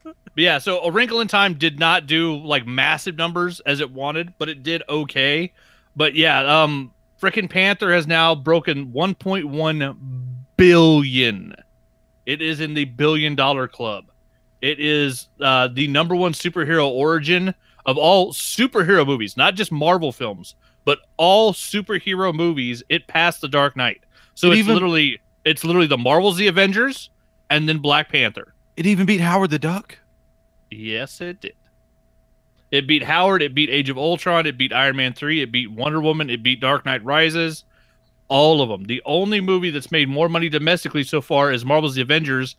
But yeah, so A Wrinkle in Time did not do like massive numbers as it wanted, but it did okay. But yeah, frickin' Panther has now broken 1.1 billion. It is in the $1 billion club. It is the #1 superhero origin of all superhero movies, not just Marvel films, but all superhero movies. It passed The Dark Knight. So it's literally the Marvels, the Avengers, and then Black Panther. It even beat Howard the Duck. Yes, it did. It beat Howard. It beat Age of Ultron. It beat Iron Man 3. It beat Wonder Woman. It beat Dark Knight Rises. All of them. The only movie that's made more money domestically so far is Marvel's The Avengers.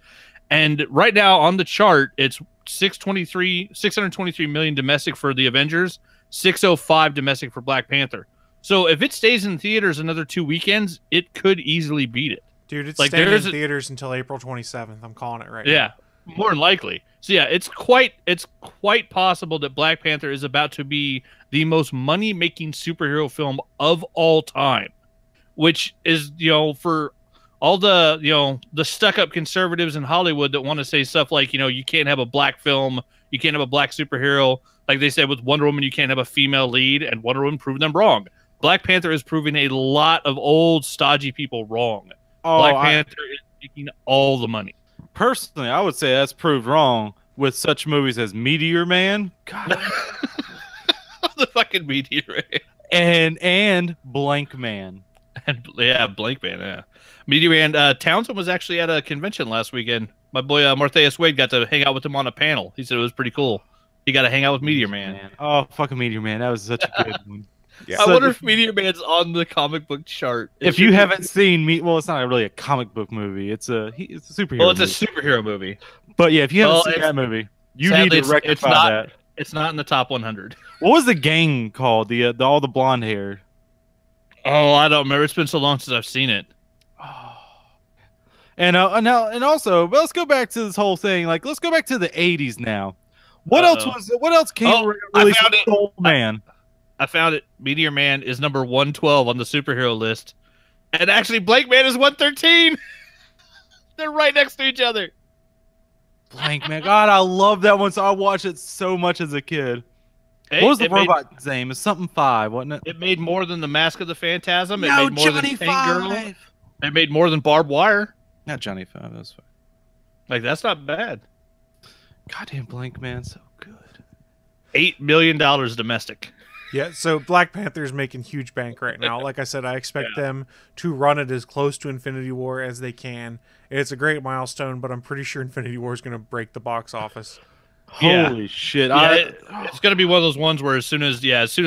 And right now on the chart, it's 623 million domestic for The Avengers, 605 domestic for Black Panther. So if it stays in theaters another 2 weekends, it could easily beat it. Dude, it's staying in theaters until April 27th. I'm calling it right now. Yeah, more than likely. So yeah, it's quite possible that Black Panther is about to be the most money-making superhero film of all time, which is, for all the, the stuck-up conservatives in Hollywood that want to say stuff like, you can't have a black film, you can't have a black superhero. Like they said with Wonder Woman, you can't have a female lead, and Wonder Woman proved them wrong. Black Panther is proving a lot of old, stodgy people wrong. Black Panther is making all the money. Personally, I would say that's proved wrong with such movies as Meteor Man. God. The fucking Meteor Man. And Blank Man. And yeah, Blank Man, yeah. Meteor Man, Townsend was actually at a convention last weekend. My boy Martheus Wade got to hang out with him on a panel. He said it was pretty cool. He got to hang out with Meteor Man. Oh, fucking Meteor Man. That was such a good one. Yeah. I wonder if Meteor Man's on the comic book chart. If you haven't seen well, it's not really a comic book movie. It's a superhero. Well, it's a superhero movie. But yeah, if you haven't seen that movie, you need to rectify that. It's not in the top 100. What was the gang called? The all the blonde hair. Oh, I don't remember. It's been so long since I've seen it. And also, let's go back to this whole thing. Like, let's go back to the '80s now. What else came really Soul Man? I found it. Meteor Man is number 112 on the superhero list. And actually, Blank Man is 113. They're right next to each other. Blank Man. God, I love that one. So I watched it so much as a kid. What was the robot's name? It's something 5, wasn't it? It made more than the Mask of the Phantasm. No, it made more Johnny than Tank Girl. 5. It made more than Barbed Wire. Not Johnny 5. That's fine. Like, that's not bad. Goddamn Blank Man, so good. $8 million domestic. Yeah, so Black Panther's making huge bank right now. Like I said, I expect them to run it as close to Infinity War as they can. It's a great milestone, but I'm pretty sure Infinity War is going to break the box office. Holy shit! Yeah, it's going to be one of those ones where as soon as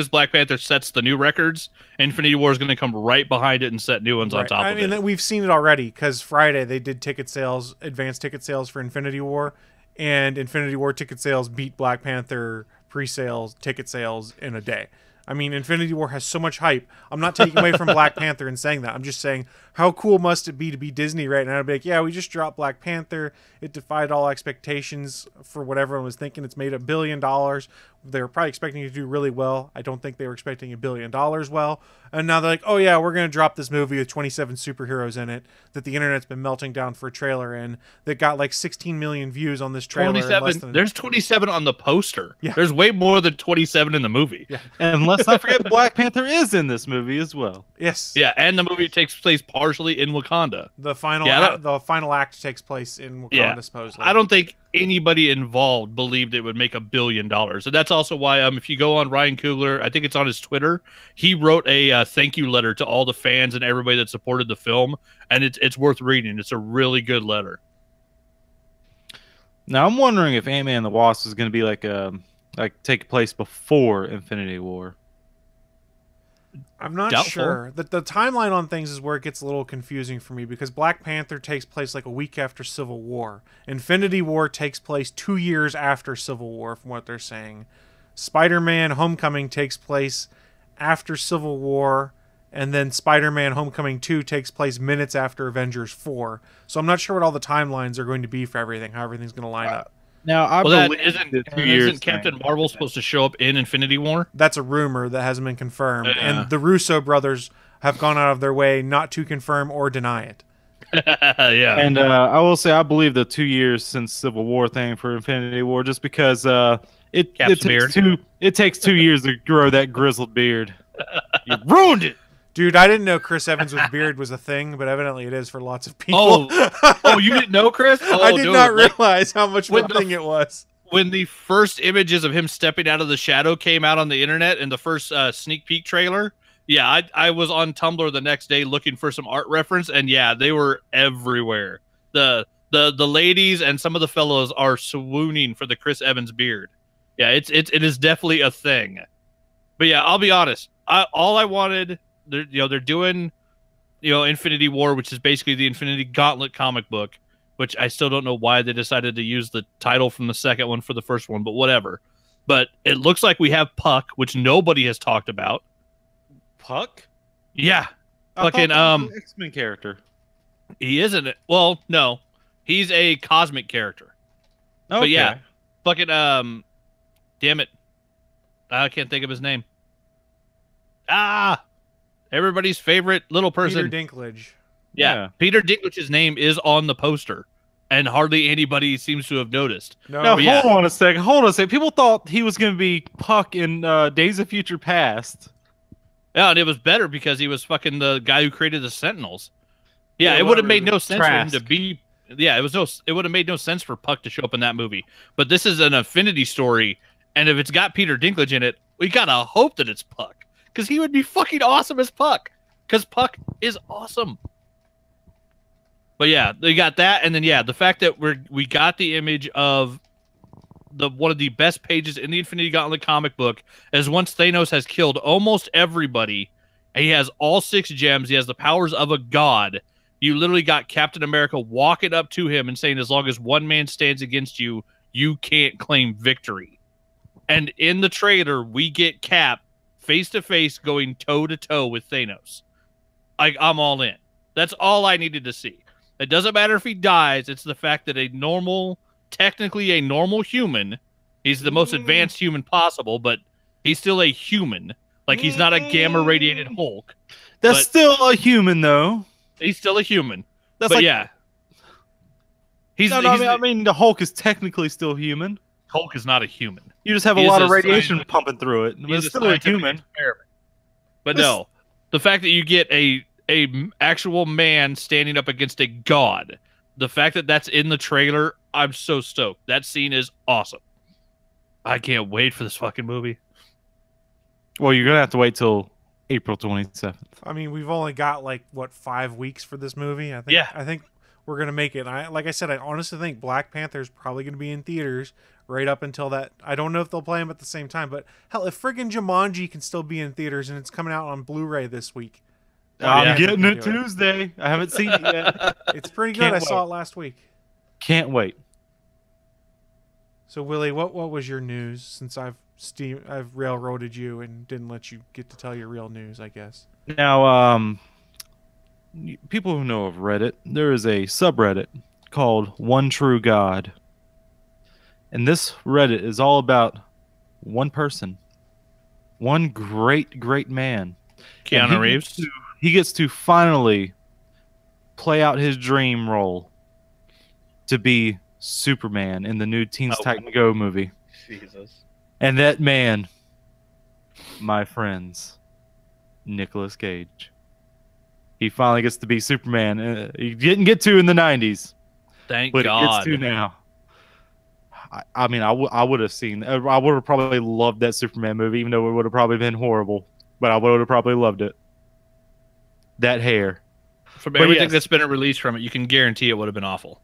Black Panther sets the new records, Infinity War is going to come right behind it and set new ones on top of it. I mean, we've seen it already because Friday they did advanced ticket sales for Infinity War, and Infinity War ticket sales beat Black Panther pre-sales ticket sales in a day. I mean, Infinity War has so much hype. I'm not taking away from Black Panther and saying that. I'm just saying, how cool must it be to be Disney right now? To be like, yeah, we just dropped Black Panther. It defied all expectations for what everyone was thinking. It's made $1 billion. They were probably expecting it to do really well. I don't think they were expecting $1 billion well. And now they're like, oh yeah, we're going to drop this movie with 27 superheroes in it that the internet's been melting down for a trailer in that got like 16 million views on this trailer. 27. There's 27 on the poster. Yeah. There's way more than 27 in the movie. Yeah. And let's not forget Black Panther is in this movie as well. Yes. Yeah, and the movie takes place partially in Wakanda. The final act takes place in Wakanda, supposedly. I don't think anybody involved believed it would make $1 billion. And that's also why, if you go on Ryan Coogler, I think it's on his Twitter, he wrote a thank you letter to all the fans and everybody that supported the film, and it's worth reading. It's a really good letter. Now I'm wondering if Ant-Man and the Wasp is going to be like take place before Infinity War. I'm not sure. The timeline on things is where it gets a little confusing for me because Black Panther takes place like a week after Civil War. Infinity War takes place 2 years after Civil War, from what they're saying. Spider-Man Homecoming takes place after Civil War, and then Spider-Man Homecoming 2 takes place minutes after Avengers 4. So I'm not sure what all the timelines are going to be for everything, how everything's going to line up. Now, isn't Captain Marvel supposed to show up in Infinity War? That's a rumor that hasn't been confirmed. Yeah. And the Russo brothers have gone out of their way not to confirm or deny it. Yeah. And I will say I believe the 2 years since Civil War thing for Infinity War just because it takes 2 years to grow that grizzled beard. You ruined it. Dude, I didn't know Chris Evans with beard was a thing, but evidently it is for lots of people. Oh, you didn't know, Chris? Oh, I did not realize how much of a thing it was. When the first images of him stepping out of the shadow came out on the internet in the first sneak peek trailer, Yeah, I was on Tumblr the next day looking for some art reference, and yeah, they were everywhere. The ladies and some of the fellows are swooning for the Chris Evans beard. Yeah, it is definitely a thing. But yeah, I'll be honest. All I wanted, they're doing, Infinity War, which is basically the Infinity Gauntlet comic book, which I still don't know why they decided to use the title from the second one for the first one, but whatever. But it looks like we have Puck, which nobody has talked about. Puck? Yeah. Fucking X-Men character. He isn't. Well, no. He's a cosmic character. Okay. But yeah. Fucking damn it. I can't think of his name. Everybody's favorite little person. Peter Dinklage. Yeah. Peter Dinklage's name is on the poster, and hardly anybody seems to have noticed. No, hold on a second. Hold on a second. People thought he was going to be Puck in Days of Future Past. Yeah, and it was better because he was fucking the guy who created the Sentinels. Yeah, it would have made no sense for him to be. Yeah, it would have made no sense for Puck to show up in that movie. But this is an Infinity story, and if it's got Peter Dinklage in it, we gotta hope that it's Puck, because he would be fucking awesome as Puck. Because Puck is awesome. But yeah, they got that, and then the fact that we got the image of one of the best pages in the Infinity Gauntlet comic book is once Thanos has killed almost everybody, and he has all 6 gems, he has the powers of a god. You literally got Captain America walking up to him and saying, as long as one man stands against you, you can't claim victory. And in the trailer, we get Cap face-to-face going toe-to-toe with Thanos. I'm all in. That's all I needed to see. It doesn't matter if he dies. It's the fact that technically a normal human, he's the most advanced human possible, but he's still a human. Like, he's not a gamma-radiated Hulk. That's still a human, though. He's still a human. That's but like, yeah. I mean, the Hulk is technically still human. Hulk is not a human. You just have a lot of radiation pumping through it. But it's still a human. Experiment. But no, the fact that you get a actual man standing up against a god, the fact that that's in the trailer, I'm so stoked. That scene is awesome. I can't wait for this fucking movie. Well, you're gonna have to wait till April 27th. I mean, we've only got 5 weeks for this movie. I think. Yeah. I think we're gonna make it. Like I said, I honestly think Black Panther is probably gonna be in theaters right up until that. I don't know if they'll play them at the same time, but hell, if friggin' Jumanji can still be in theaters and it's coming out on Blu-ray this week, I'm getting it Tuesday. I haven't seen it yet. It's pretty good. I saw it last week. Can't wait. So Willie, what was your news? Since I've railroaded you and didn't let you get to tell your real news, I guess. Now, people who know of Reddit, there is a subreddit called One True God. And this Reddit is all about one person. One great, great man. Keanu Reeves. He gets to finally play out his dream role to be Superman in the new Teen Titans Go movie. Jesus. And that man, my friends, Nicolas Cage. He finally gets to be Superman. He didn't get to in the 90s. Thank but God. He gets to now. I mean, I would have seen. I would have probably loved that Superman movie, even though it would have probably been horrible. But I would have probably loved it. That hair. From everything that's been released from it, you can guarantee it would have been awful.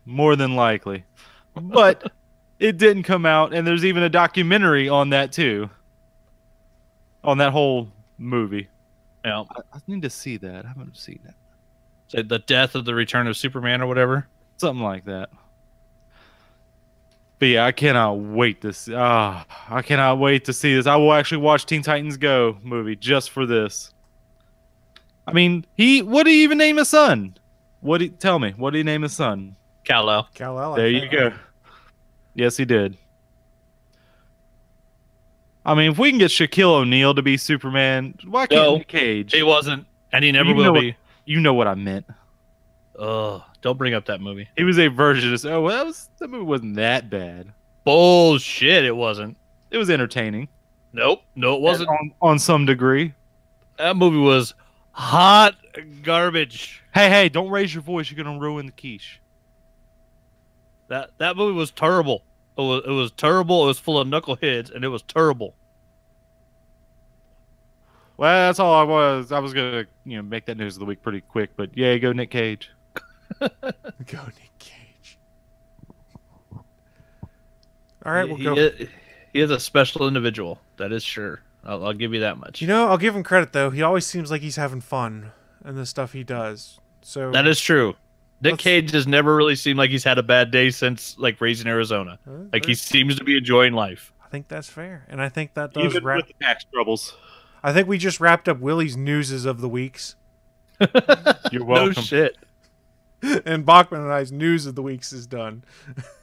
More than likely. But it didn't come out, and there's even a documentary on that too. On that whole movie. Yeah. I need to see that. I haven't seen that. So the death of the return of Superman or whatever? Something like that. But yeah, I cannot wait to see. I cannot wait to see this. I will actually watch Teen Titans Go movie just for this. I mean, what did he even name his son? Tell me, what did he name his son? Kal-El. Kal-El. There you go. Yes, he did. I mean, if we can get Shaquille O'Neal to be Superman, why can't Nick Cage? He wasn't, and he never will be. You know what I meant. Don't bring up that movie. He was a version of. That movie wasn't that bad. Bullshit, it wasn't. It was entertaining. Nope, no, it wasn't. On some degree. That movie was hot garbage. Hey, don't raise your voice. You're gonna ruin the quiche. That movie was terrible. It was terrible. It was full of knuckleheads, and it was terrible. Well, that's all I was. I was gonna, make that news of the week pretty quick. But yeah, go Nick Cage. Go Nick Cage. All right, we'll go. He is a special individual. That is sure. I'll give you that much. I'll give him credit though. He always seems like he's having fun in the stuff he does. So that is true. Nick Cage has never really seemed like he's had a bad day since like Raising Arizona. Like he seems to be enjoying life. I think that's fair, and I think that does Even with the tax troubles. I think we just wrapped up Willie's newses of the weeks. You're welcome. No shit. And Bachman and I's news of the weeks is done.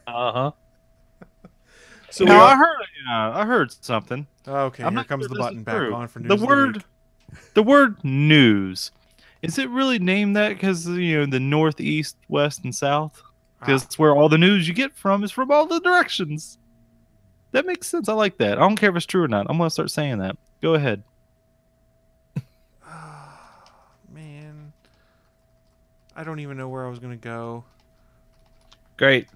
Uh-huh. So no, I heard something. Okay, here comes the button back on for news. The word news. Is it really named that because the northeast, west, and south? Because it's where all the news you get from is from all the directions. That makes sense. I like that. I don't care if it's true or not. I'm gonna start saying that. Go ahead. Man, I don't even know where I was gonna go. Great.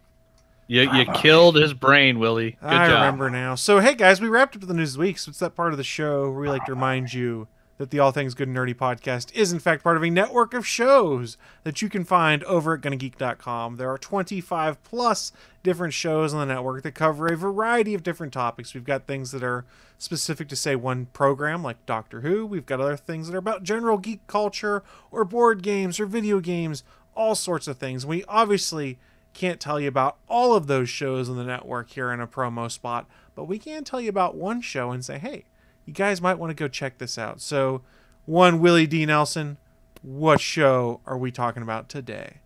You killed his brain, Willie. Good job. I remember now. So, hey, guys, we wrapped up the news of the week. So it's that part of the show where we like to remind you that the All Things Good and Nerdy podcast is, in fact, part of a network of shows that you can find over at GonnaGeek.com. There are 25-plus different shows on the network that cover a variety of different topics. We've got things that are specific to, say, one program, like Doctor Who. We've got other things that are about general geek culture or board games or video games, all sorts of things. We obviously can't tell you about all of those shows on the network here in a promo spot, but we can tell you about one show and say, hey, you guys might want to go check this out. So, Willie D. Nelson, what show are we talking about today?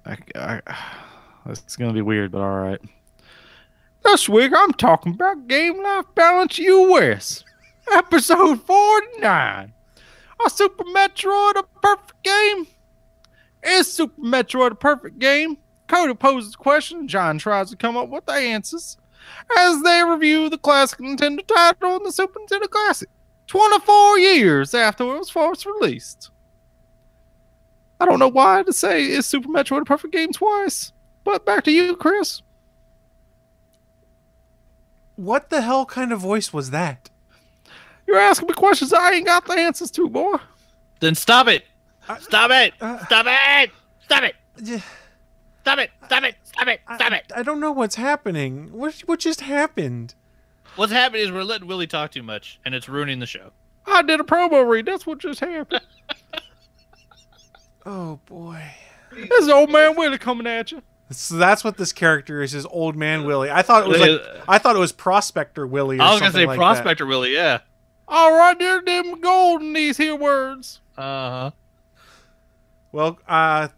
It's going to be weird, but all right. This week, I'm talking about Game Life Balance US, episode 49. A Super Metroid a perfect game? Is Super Metroid a perfect game? Cody poses a question, John tries to come up with the answers as they review the classic Nintendo title on the Super Nintendo Classic, 24 years after it was first released. I don't know why to say is Super Metroid a perfect game twice, but back to you, Chris. What the hell kind of voice was that? You're asking me questions I ain't got the answers to, boy. Then stop it. Stop it. Stop it. Stop it. Stop it! Stop it! Stop it! Stop it! I don't know what's happening. What just happened? What's happening is we're letting Willie talk too much, and it's ruining the show. I did a promo read. That's what just happened. Oh boy! This is old man Willie coming at you. So that's what this character is old man Willie. I thought it was Prospector Willie. Or I was gonna say like Prospector Willie. Yeah. All right, there's them gold in these here words. Well,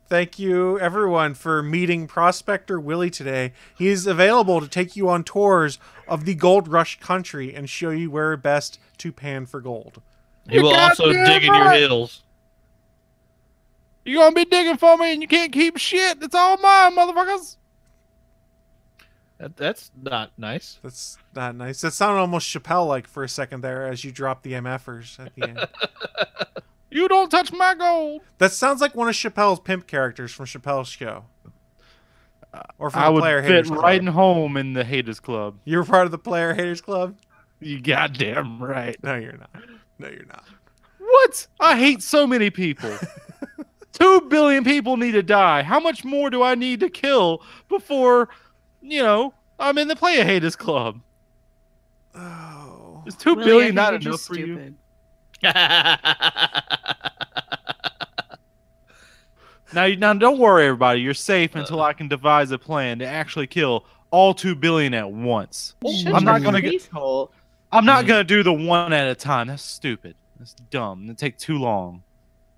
thank you, everyone, for meeting Prospector Willie today. He is available to take you on tours of the Gold Rush country and show you where best to pan for gold. He will also dig in your hills. You're going to be digging for me and you can't keep shit. It's all mine, motherfuckers. That's not nice. That's not nice. That sounded almost Chappelle-like for a second there as you dropped the MFers at the end. You don't touch my gold. That sounds like one of Chappelle's pimp characters from Chappelle's show. Or from I the would Player fit Haters Club. right in home in the Haters Club. You're part of the Player Haters Club? You goddamn right. No, you're not. No, you're not. What? I hate so many people. 2 billion people need to die. How much more do I need to kill before, I'm in the Player Haters Club? Oh. Is 2 billion not enough for you? Now, don't worry, everybody. You're safe until I can devise a plan to actually kill all 2 billion at once. I'm not gonna do the one at a time. That's stupid. That's dumb. It'll take too long.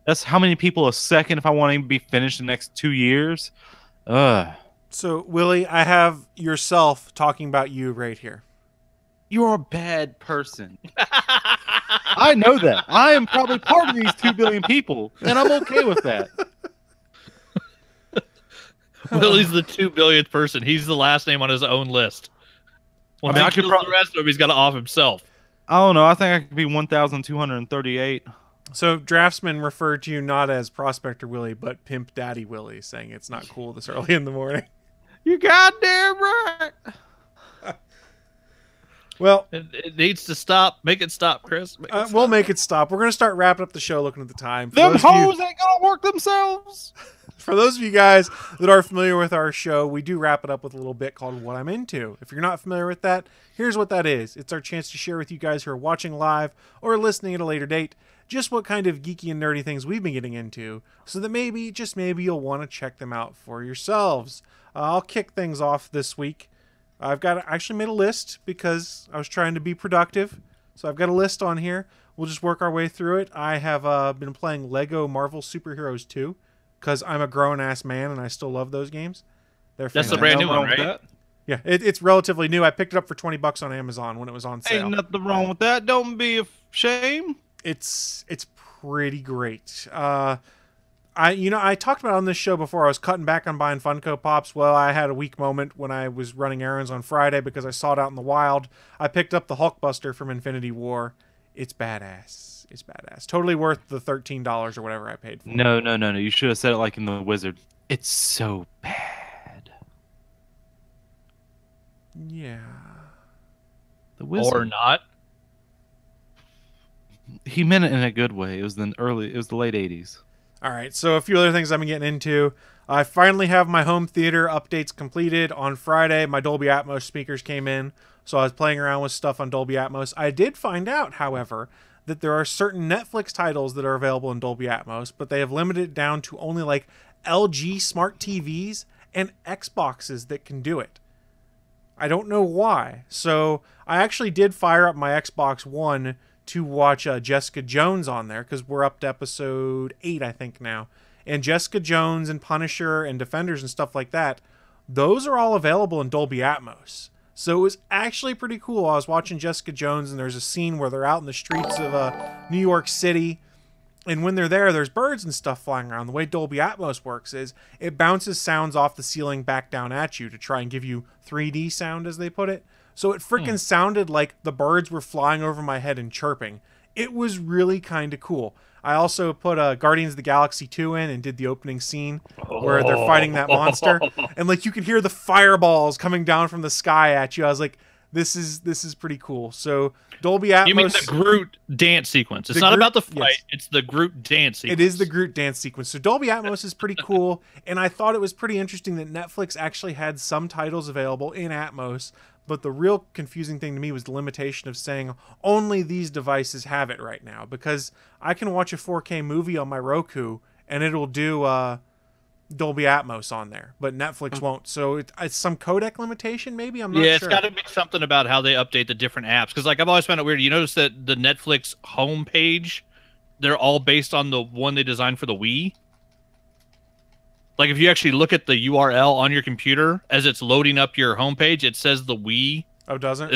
That's how many people a second if I want to be finished in the next 2 years. So, Willie, I have yourself talking about you right here. You're a bad person. I know that. I am probably part of these 2 billion people, and I'm okay with that. Willie's the 2 billionth person. He's the last name on his own list. Once he kills the rest of them, he's got to off himself. I don't know. I think I could be 1,238. So, Draftsman referred to you not as Prospector Willie, but Pimp Daddy Willie, saying it's not cool this early in the morning. You goddamn right. Well, It needs to stop. Make it stop, Chris. we'll make it stop. We're going to start wrapping up the show looking at the time. For Them those of you- hoes ain't gonna work themselves. For those of you guys that are familiar with our show, we do wrap it up with a little bit called What I'm Into. If you're not familiar with that, here's what that is. It's our chance to share with you guys who are watching live or listening at a later date just what kind of geeky and nerdy things we've been getting into, so that maybe, just maybe, you'll want to check them out for yourselves. I'll kick things off this week. I actually made a list because I was trying to be productive. So I've got a list on here. We'll just work our way through it. I have been playing Lego Marvel Superheroes 2 because I'm a grown-ass man and I still love those games. They're That's the fantastic. brand new one, right? Yeah, it's relatively new. I picked it up for $20 on Amazon when it was on sale. Ain't nothing wrong with that. Don't be ashamed. It's pretty great. I talked about on this show before. I was cutting back on buying Funko Pops. Well, I had a weak moment when I was running errands on Friday because I saw it out in the wild. I picked up the Hulkbuster from Infinity War. It's badass. It's badass. Totally worth the $13 or whatever I paid for. No. You should have said it like in The Wizard. It's so bad. Yeah. The Wizard. Or not. He meant it in a good way. It was the late 80s. All right, so a few other things I've been getting into. I finally have my home theater updates completed. On Friday, my Dolby Atmos speakers came in, so I was playing around with stuff on Dolby Atmos. I did find out, however, that there are certain Netflix titles that are available in Dolby Atmos, but they have limited it down to only like LG smart TVs and Xboxes that can do it. I don't know why. So I actually did fire up my Xbox One to watch Jessica Jones on there, because we're up to episode 8, I think, now. And Jessica Jones and Punisher and Defenders and stuff like that, those are all available in Dolby Atmos. So it was actually pretty cool. I was watching Jessica Jones, and there's a scene where they're out in the streets of New York City, and when they're there, there's birds and stuff flying around. The way Dolby Atmos works is it bounces sounds off the ceiling back down at you to try and give you 3D sound, as they put it. So it freaking sounded like the birds were flying over my head and chirping. It was really kind of cool. I also put Guardians of the Galaxy 2 in and did the opening scene where they're fighting that monster. And like you could hear the fireballs coming down from the sky at you. I was like, this is pretty cool. So Dolby Atmos. You mean the Groot dance sequence? It's not about the fight. Yes. It's the Groot dance sequence. It is the Groot dance sequence. So Dolby Atmos is pretty cool. And I thought it was pretty interesting that Netflix actually had some titles available in Atmos. But the real confusing thing to me was the limitation of saying only these devices have it right now. Because I can watch a 4K movie on my Roku and it'll do Dolby Atmos on there. But Netflix won't. So it's some codec limitation maybe? I'm not sure. Yeah, it's got to be something about how they update the different apps. Because like I've always found it weird. You notice that the Netflix homepage, they're all based on the one they designed for the Wii. Like, if you actually look at the URL on your computer as it's loading up your homepage, it says the Wii. Oh, doesn't?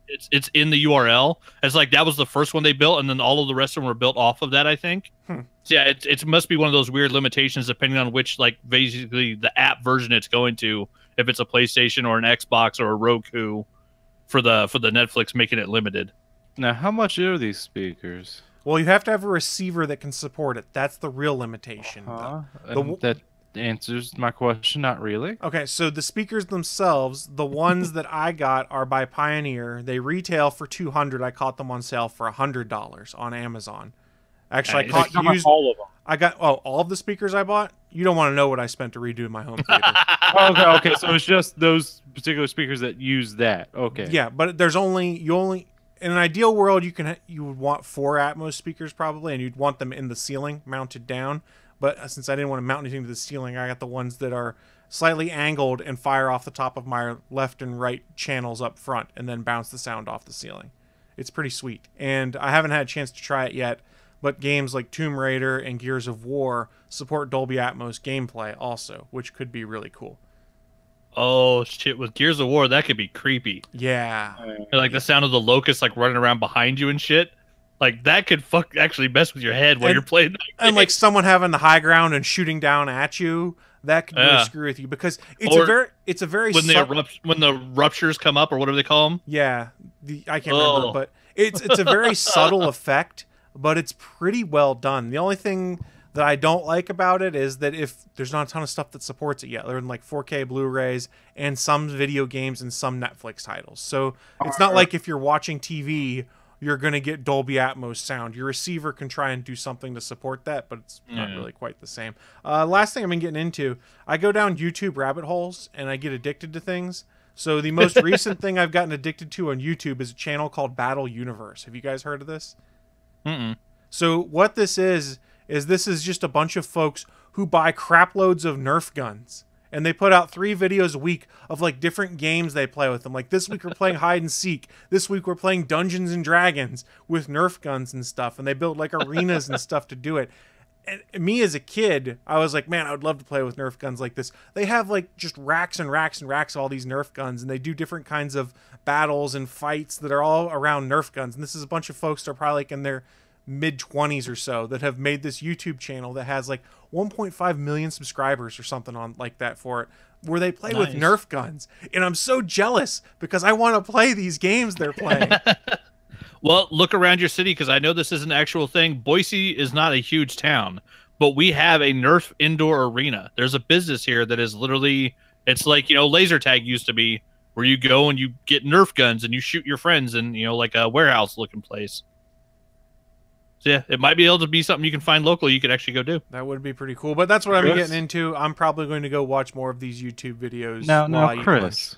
It's in the URL. It's like that was the first one they built, and then all of the rest of them were built off of that, I think. So yeah, it must be one of those weird limitations depending on which, like, basically the app version it's going to. If it's a PlayStation or an Xbox or a Roku for the Netflix, making it limited. Now, how much are these speakers? Well, you have to have a receiver that can support it. That's the real limitation. That answers my question. Not really. Okay, so the speakers themselves, the ones that I got are by Pioneer. They retail for $200. I caught them on sale for $100 on Amazon. Actually, I caught used all of them. I got all of the speakers I bought. You don't want to know what I spent to redo my home theater. Okay. So it's just those particular speakers that use that. Okay. Yeah, but there's only in an ideal world you would want 4 Atmos speakers probably, and you'd want them in the ceiling mounted down. But since I didn't want to mount anything to the ceiling, I got the ones that are slightly angled and fire off the top of my left and right channels up front and then bounce the sound off the ceiling. It's pretty sweet. And I haven't had a chance to try it yet, but games like Tomb Raider and Gears of War support Dolby Atmos gameplay also, which could be really cool. Oh shit! With Gears of War, that could be creepy. Yeah. Like the sound of the locusts like running around behind you and shit. Like that could actually mess with your head while you're playing. And like someone having the high ground and shooting down at you, that could really screw with you because it's a very when the ruptures come up or whatever they call them. Yeah, I can't remember, but it's a very subtle effect, but it's pretty well done. The only thing that I don't like about it is that if there's not a ton of stuff that supports it yet, other than like 4K Blu-rays and some video games and some Netflix titles. So it's not like if you're watching TV, you're going to get Dolby Atmos sound. Your receiver can try and do something to support that, but it's not really quite the same. Last thing I've been getting into, I go down YouTube rabbit holes and I get addicted to things. So the most recent thing I've gotten addicted to on YouTube is a channel called Battle Universe. Have you guys heard of this? Mm-mm. So what this is this is just a bunch of folks who buy crap loads of Nerf guns. And they put out 3 videos a week of like different games they play with them. Like this week we're playing hide and seek. This week we're playing Dungeons and Dragons with Nerf guns and stuff. And they build like arenas and stuff to do it. And me as a kid, I was like, man, I would love to play with Nerf guns like this. They have like just racks and racks and racks of all these Nerf guns. And they do different kinds of battles and fights that are all around Nerf guns. And this is a bunch of folks that are probably like in their mid-20s or so that have made this YouTube channel that has like 1.5 million subscribers or something on like that for it, where they play with Nerf guns. And I'm so jealous because I want to play these games they're playing. Well, look around your city, because I know this is an actual thing. Boise is not a huge town, but we have a Nerf indoor arena. There's a business here that is literally, it's like, you know, laser tag used to be, where you go and you get Nerf guns and you shoot your friends in, you know, like a warehouse looking place. So yeah, it might be able to be something you can find locally you could actually go do. That would be pretty cool. But that's what I'm getting into. I'm probably going to go watch more of these YouTube videos. Now, Chris,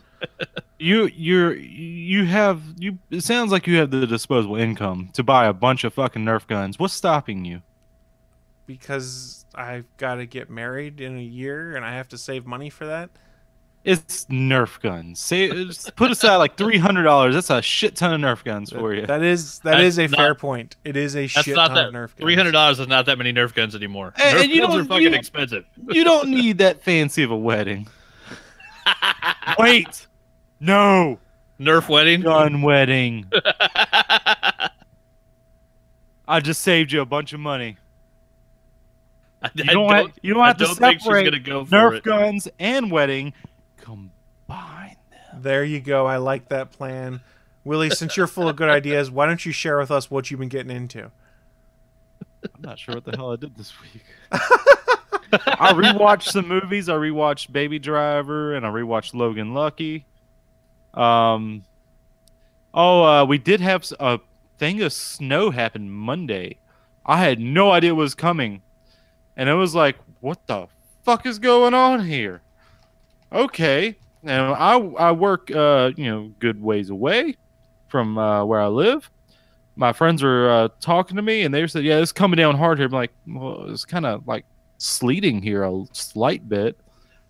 it sounds like you have the disposable income to buy a bunch of fucking Nerf guns. What's stopping you? Because I've got to get married in a year and I have to save money for that. It's Nerf guns. Put aside like $300. That's a shit ton of Nerf guns for you. That is a fair point. It is a shit ton of Nerf guns. $300 is not that many Nerf guns anymore. And Nerf guns are fucking expensive. You don't need that fancy of a wedding. Wait. No. Nerf wedding? Gun wedding. I just saved you a bunch of money. You don't have to separate Nerf guns and wedding. Combine them. There you go. I like that plan. Willie, since you're full of good ideas, why don't you share with us what you've been getting into? I'm not sure what the hell I did this week. I rewatched some movies. I rewatched Baby Driver and I rewatched Logan Lucky. We did have a thing of snow happen Monday. I had no idea it was coming. And it was like, what the fuck is going on here? Okay. And I work, good ways away from where I live. My friends were talking to me, and they said, yeah, it's coming down hard here. I'm like, well, it's kind of like sleeting here a slight bit.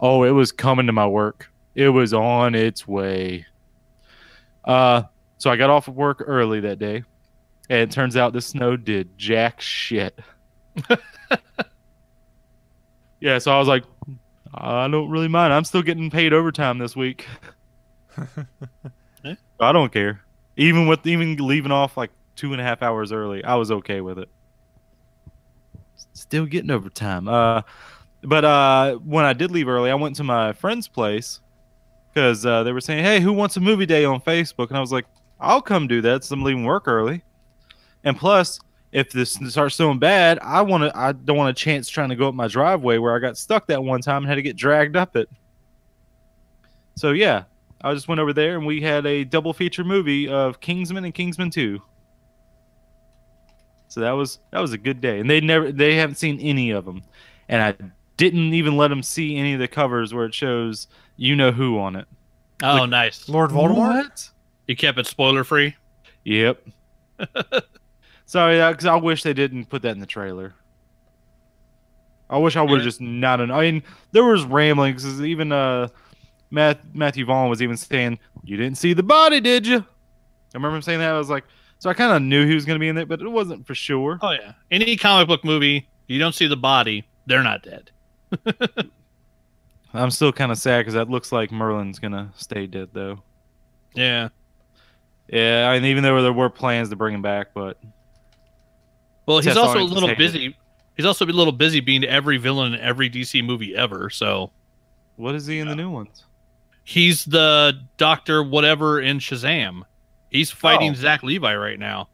Oh, it was coming to my work. It was on its way. So I got off of work early that day, and it turns out the snow did jack shit. Yeah, so I was like, I don't really mind. I'm still getting paid overtime this week. I don't care. Even leaving off like 2.5 hours early, I was okay with it. Still getting overtime. But when I did leave early, I went to my friend's place because they were saying, hey, who wants a movie day on Facebook? And I was like, I'll come do that since I'm leaving work early. And plus, if this starts doing bad, I don't want a chance trying to go up my driveway where I got stuck that one time and had to get dragged up it. So yeah, I just went over there and we had a double feature movie of Kingsman and Kingsman 2. So that was a good day. And they haven't seen any of them. And I didn't even let them see any of the covers where it shows you know who on it. Oh, like, nice. Lord Voldemort? What? You kept it spoiler free? Yep. Sorry, because I wish they didn't put that in the trailer. I wish I would have just not. I mean, there was ramblings. Even Matthew Vaughn was even saying, "You didn't see the body, did you?" I remember him saying that. I was like, so I kind of knew he was going to be in it, but it wasn't for sure. Oh yeah, any comic book movie, you don't see the body, they're not dead. I'm still kind of sad because that looks like Merlin's gonna stay dead, though. Yeah. Yeah, I mean, even though there were plans to bring him back, but. Well, he's also a little busy. He's also a little busy being every villain in every DC movie ever. So, what is he in the new ones? He's the Doctor whatever in Shazam. He's fighting Zach Levi right now.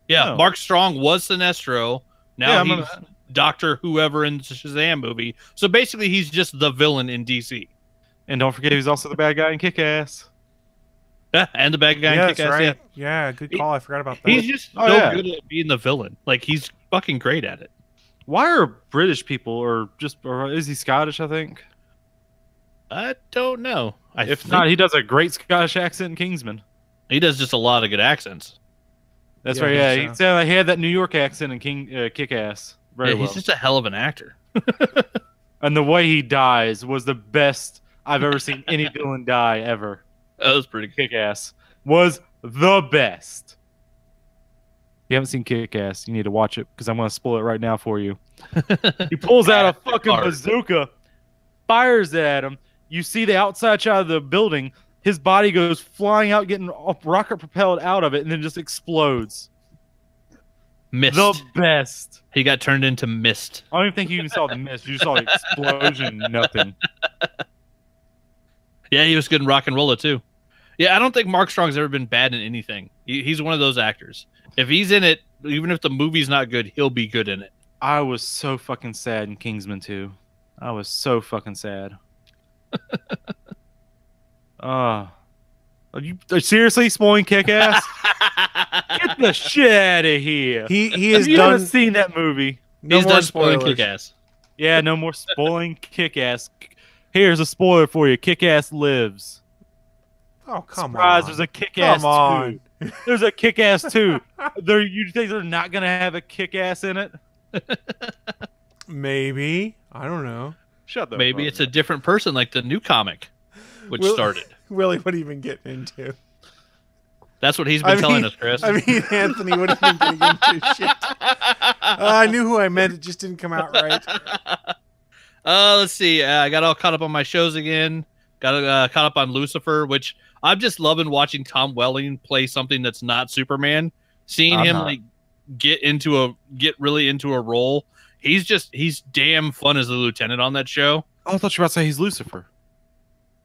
Yeah, Mark Strong was Sinestro. Now Doctor whoever in the Shazam movie. So basically, he's just the villain in DC. And don't forget, he's also the bad guy in Kick-Ass. And the bad guy in Yes, Kick-Ass. right. Yeah. Yeah, good call. I forgot about that. He's just so good at being the villain. Like, he's fucking great at it. Why are British people, or is he Scottish, I think? I don't know. If not, he does a great Scottish accent in Kingsman. He does just a lot of good accents. That's Yeah, right, I yeah. think He so. said he had that New York accent in Kick-Ass. Very well. He's just a hell of an actor. And the way he dies was the best I've ever seen any villain die ever. That was pretty good. Kick-Ass was the best. If you haven't seen Kick-Ass, you need to watch it because I'm going to spoil it right now for you. He pulls out a fucking bazooka, fires it at him. You see the outside side of the building. His body goes flying out, getting rocket propelled out of it, and then just explodes. Mist. The best. He got turned into mist. I don't even think you even saw the mist. You just saw the explosion. Nothing. Yeah, he was good in Rock and Roller too. Yeah, I don't think Mark Strong's ever been bad in anything. He's one of those actors. If he's in it, even if the movie's not good, he'll be good in it. I was so fucking sad in Kingsman 2. I was so fucking sad. Are you seriously spoiling Kick-Ass? Get the shit out of here. He is Have you done. haven't seen that movie? No He's more done spoiling spoilers. Kick-Ass. Yeah, no more spoiling Kick-Ass. Here's a spoiler for you. Kick-Ass lives. Oh, come Surprise, on. there's a Kick-Ass Come on. 2. There's a Kick-Ass 2. You think they're not going to have a Kick-Ass in it? Maybe. I don't know. Shut the Maybe fuck it's a different person, like the new comic, which started. Willie, what have you been getting into? That's what he's been telling us, Chris. I mean, Anthony, what have you been getting into? Shit. I knew who I meant. It just didn't come out right. Let's see. I got all caught up on my shows again. Got caught up on Lucifer, which I'm just loving watching Tom Welling play something that's not Superman. Seeing him like get really into a role. He's damn fun as the lieutenant on that show. Oh, I thought you were about to say he's Lucifer.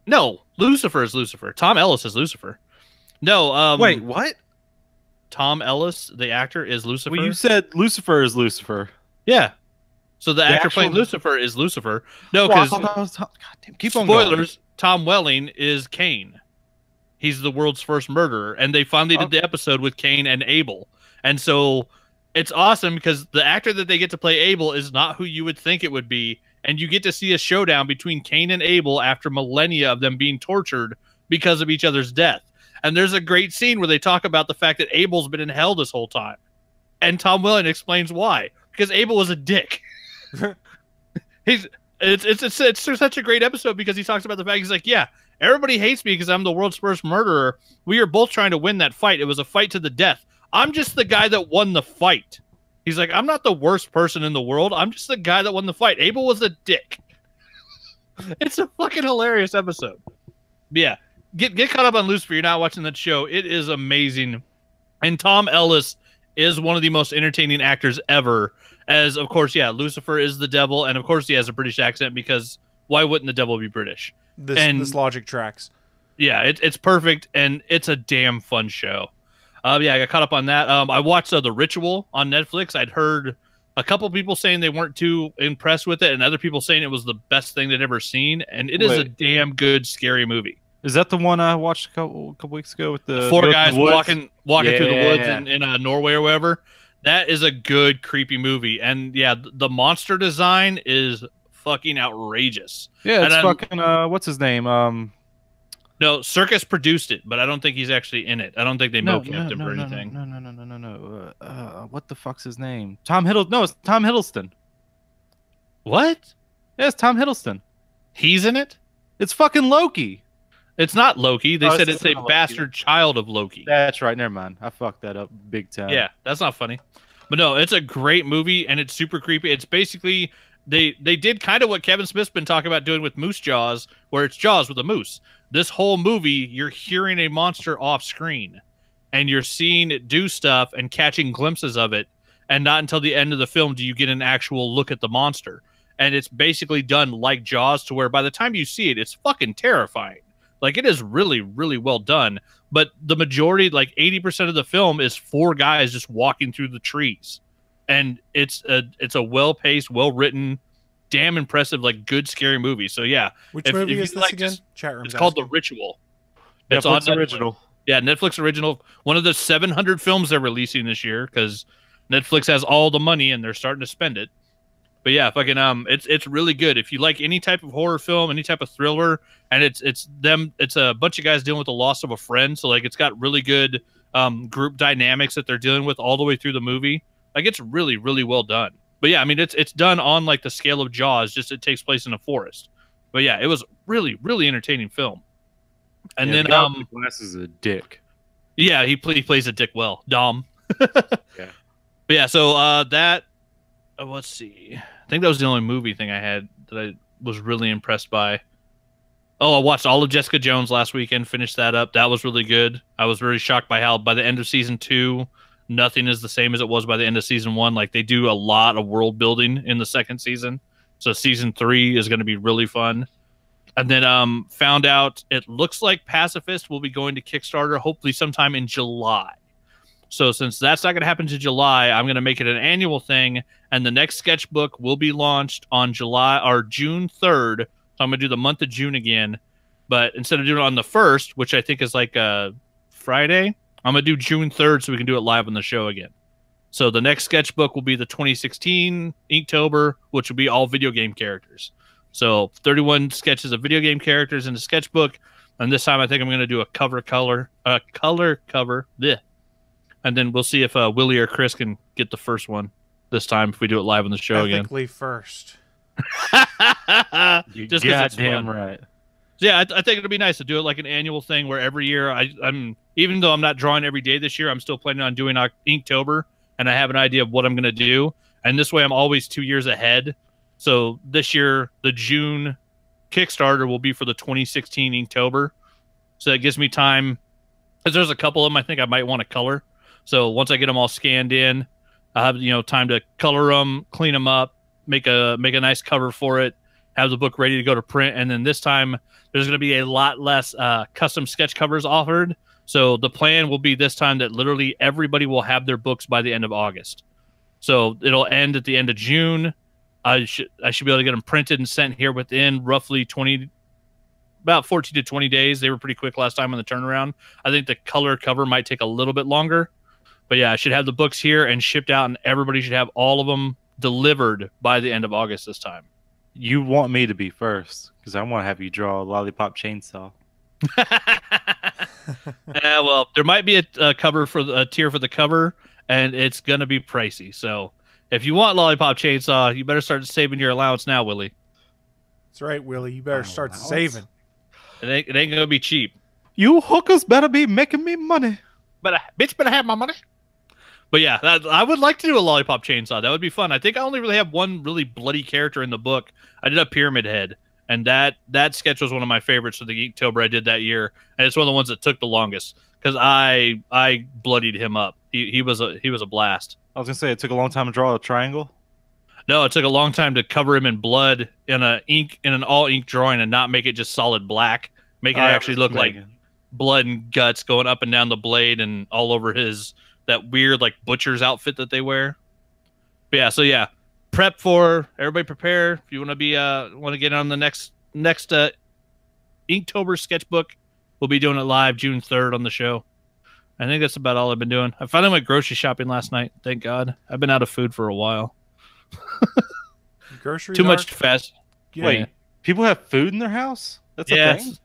No, Lucifer is Lucifer. Tom Ellis is Lucifer. No, Wait, what? Tom Ellis, the actor, is Lucifer. Well, you said Lucifer is Lucifer. Yeah. So the actor actual- playing Lucifer is Lucifer. No, Well, I because thought that was goddamn. Keep on going. spoilers, Tom Welling is Cain. He's the world's first murderer. And they finally did the episode with Cain and Abel. And so it's awesome because the actor that they get to play Abel is not who you would think it would be. And you get to see a showdown between Cain and Abel after millennia of them being tortured because of each other's death. And there's a great scene where they talk about the fact that Abel's been in hell this whole time. And Tom Welling explains why. Because Abel was a dick. It's such a great episode because he talks about the fact he's like, yeah, everybody hates me because I'm the world's first murderer. We are both trying to win that fight. It was a fight to the death. I'm just the guy that won the fight. He's like, I'm not the worst person in the world. I'm just the guy that won the fight. Abel was a dick. It's a fucking hilarious episode. But yeah, get caught up on Lucifer. You're not watching that show. It is amazing. And Tom Ellis is one of the most entertaining actors ever. As, of course, yeah, Lucifer is the devil. And, of course, he has a British accent because why wouldn't the devil be British? This logic tracks. Yeah, it's perfect. And it's a damn fun show. Yeah, I got caught up on that. I watched The Ritual on Netflix. I'd heard a couple people saying they weren't too impressed with it, and other people saying it was the best thing they'd ever seen. And it is a damn good, scary movie. Is that the one I watched a couple weeks ago with the four guys walking through the woods Yeah. in Norway or wherever? That is a good, creepy movie. And yeah, the monster design is fucking outrageous. Yeah, it's And fucking what's his name? No, Circus produced it, but I don't think he's actually in it. I don't think they mocapped him or anything. No. What the fuck's his name? Tom Hiddleston. No, it's Tom Hiddleston. What? Yeah, it's Tom Hiddleston. He's in it? It's fucking Loki. It's not Loki. They Oh, said it's it's a not Loki. bastard child of Loki. That's right. Never mind. I fucked that up big time. Yeah, that's not funny. But no, it's a great movie, and it's super creepy. It's basically they did kind of what Kevin Smith's been talking about doing with Moose Jaws, where it's Jaws with a moose. This whole movie, you're hearing a monster off screen, and you're seeing it do stuff and catching glimpses of it, and not until the end of the film do you get an actual look at the monster. And it's basically done like Jaws, to where by the time you see it, it's fucking terrifying. Like, it is really, really well done. But the majority, like 80% of the film, is four guys just walking through the trees. and it's a well-paced, well-written, damn impressive, like good scary movie. So yeah, Which movie is this again? Chat room. It's called The Ritual. It's Netflix on original. Yeah, Netflix original. One of the 700 films they're releasing this year because Netflix has all the money and they're starting to spend it. But yeah, fucking it's really good. If you like any type of horror film, any type of thriller, and it's a bunch of guys dealing with the loss of a friend. So like it's got really good group dynamics that they're dealing with all the way through the movie. Like it's really, really well done. But yeah, I mean it's done on like the scale of Jaws, just it takes place in a forest. But yeah, it was really, really entertaining film. And Yeah, then the guy with the glasses is a dick. yeah, he plays a dick well, Dom. Yeah. But yeah, so that let's see. I think that was the only movie thing I had that I was really impressed by. Oh, I watched all of Jessica Jones last weekend, finished that up. That was really good. I was very shocked by how by the end of season 2, nothing is the same as it was by the end of season 1. Like they do a lot of world building in the second season. So season 3 is going to be really fun. And then found out it looks like Pacifist will be going to Kickstarter hopefully sometime in July. So since that's not going to happen to July, I'm going to make it an annual thing, and the next sketchbook will be launched on June 3rd. So I'm going to do the month of June again, but instead of doing it on the 1st, which I think is like a Friday, I'm going to do June 3rd so we can do it live on the show again. So the next sketchbook will be the 2016 Inktober, which will be all video game characters. So 31 sketches of video game characters in the sketchbook, and this time I think I'm going to do a color cover. Bleh. And then we'll see if Willie or Chris can get the first one this time if we do it live on the show again. Ethically first. You Just 'cause it's goddamn fun. right. So yeah, I think it'll be nice to do it like an annual thing where every year I'm even though I'm not drawing every day this year, I'm still planning on doing Inktober, and I have an idea of what I'm going to do. And this way I'm always 2 years ahead. So this year, the June Kickstarter will be for the 2016 Inktober. So that gives me time, because there's a couple of them I think I might want to color. So once I get them all scanned in, I have time to color them, clean them up, make a nice cover for it, have the book ready to go to print. And then this time there's going to be a lot less custom sketch covers offered. So the plan will be this time that literally everybody will have their books by the end of August. So it'll end at the end of June. I should be able to get them printed and sent here within roughly about 14 to 20 days. They were pretty quick last time on the turnaround. I think the color cover might take a little bit longer. But yeah, I should have the books here and shipped out, and everybody should have all of them delivered by the end of August this time. You want me to be first because I want to have you draw a lollipop chainsaw. Well, there might be a cover for a tier for the cover, and it's gonna be pricey. So if you want lollipop chainsaw, you better start saving your allowance now, Willie. That's right, Willie. You better start Allowance? saving. It ain't gonna be cheap. You hookers better be making me money. But bitch better have my money. But yeah, I would like to do a lollipop chainsaw. That would be fun. I think I only really have one really bloody character in the book. I did a Pyramid Head, and that sketch was one of my favorites for the Geektober I did that year, and it's one of the ones that took the longest because I bloodied him up. He was a blast. I was gonna say it took a long time to draw a triangle. No, it took a long time to cover him in blood in an all ink drawing and not make it just solid black. Make it actually look like blood and guts going up and down the blade and all over that weird like butcher's outfit that they wear. But yeah, so yeah, everybody prepare if you want to get on the next Inktober sketchbook. We'll be doing it live June 3rd on the show. I think that's about all I've been doing. I finally went grocery shopping last night. Thank God. I've been out of food for a while. Groceries Too much fast. Yeah. Wait, people have food in their house? That's a thing?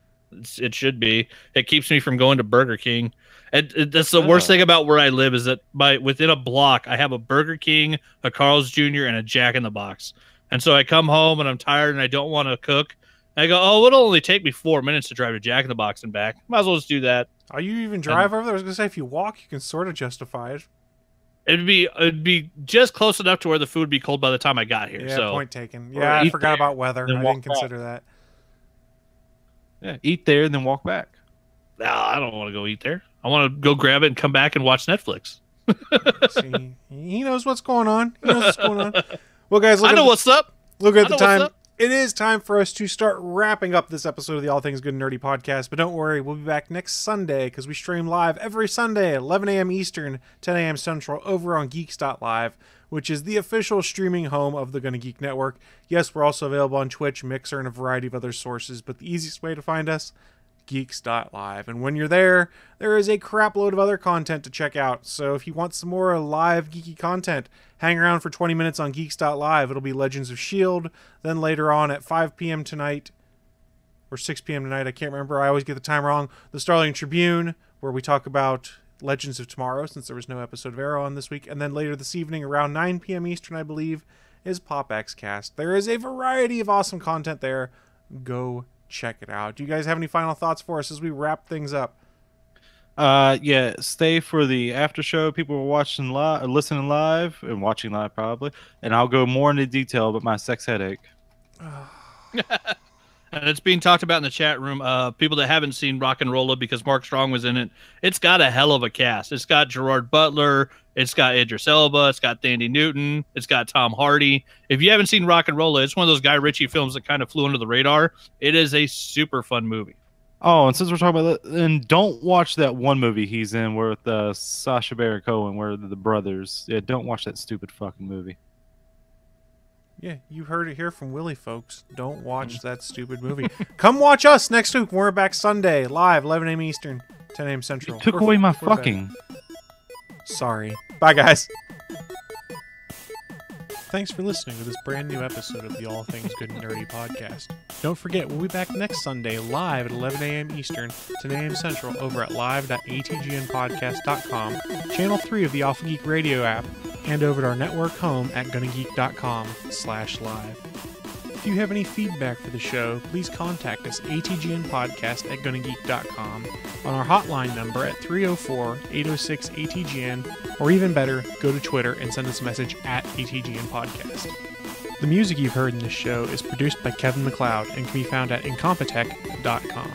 It should be. It keeps me from going to Burger King. That's the worst thing about where I live is that within a block, I have a Burger King, a Carl's Jr., and a Jack in the Box. And so I come home and I'm tired and I don't want to cook. And I go, oh, it'll only take me 4 minutes to drive to Jack in the Box and back. Might as well just do that. Are you even drive over there? I was gonna say if you walk, you can sort of justify it. It'd be just close enough to where the food would be cold by the time I got here. Yeah, so point taken. Yeah, I forgot about weather. I didn't consider that. Yeah, eat there and then walk back. No, I don't want to go eat there. I want to go grab it and come back and watch Netflix. See, he knows what's going on. He knows what's going on. Well, guys, I know what's up. Look at the time. It is time for us to start wrapping up this episode of the All Things Good and Nerdy podcast, but don't worry, we'll be back next Sunday because we stream live every Sunday at 11 a.m. Eastern, 10 a.m. Central over on Geeks.live, which is the official streaming home of the Gonna Geek Network. Yes, we're also available on Twitch, Mixer, and a variety of other sources, but the easiest way to find us, Geeks.live. And when you're there, there is a crap load of other content to check out. So if you want some more live geeky content, hang around for 20 minutes on Geeks.live. It'll be Legends of S.H.I.E.L.D. Then later on at 5 p.m. tonight, or 6 p.m. tonight, I can't remember. I always get the time wrong. The Starling Tribune, where we talk about Legends of Tomorrow, since there was no episode of Arrow on this week. And then later this evening, around 9 p.m. Eastern, I believe, is Pop X Cast. There is a variety of awesome content there. Go check it out. Do you guys have any final thoughts for us as we wrap things up? Yeah, stay for the after show. People are watching live, listening live, and watching live probably. And I'll go more into detail about my sex headache. And it's being talked about in the chat room. People that haven't seen Rock and Rolla because Mark Strong was in it. It's got a hell of a cast. It's got Gerard Butler. It's got Idris Elba. It's got Thandie Newton. It's got Tom Hardy. If you haven't seen Rock and Rolla, it's one of those Guy Ritchie films that kind of flew under the radar. It is a super fun movie. Oh, and since we're talking about that, then don't watch that one movie he's in with Sacha Baron Cohen, where the brothers. Yeah, don't watch that stupid fucking movie. Yeah, you heard it here from Willie, folks. Don't watch that stupid movie. Come watch us next week. We're back Sunday, live, 11 a.m. Eastern, 10 a.m. Central. You took away my fucking. Sorry. Bye, guys. Thanks for listening to this brand new episode of the All Things Good and Nerdy podcast. Don't forget, we'll be back next Sunday, live at 11 a.m. Eastern, 10 a.m. Central, over at live.atgnpodcast.com, channel 3 of the Alpha Geek Radio app, and over at our network home at gonnageek.com/live. If you have any feedback for the show, please contact us atgnpodcast@gonnageek.com, on our hotline number at 304-806-ATGN, or even better, go to Twitter and send us a message at ATGNpodcast. The music you've heard in this show is produced by Kevin MacLeod and can be found at incompetech.com.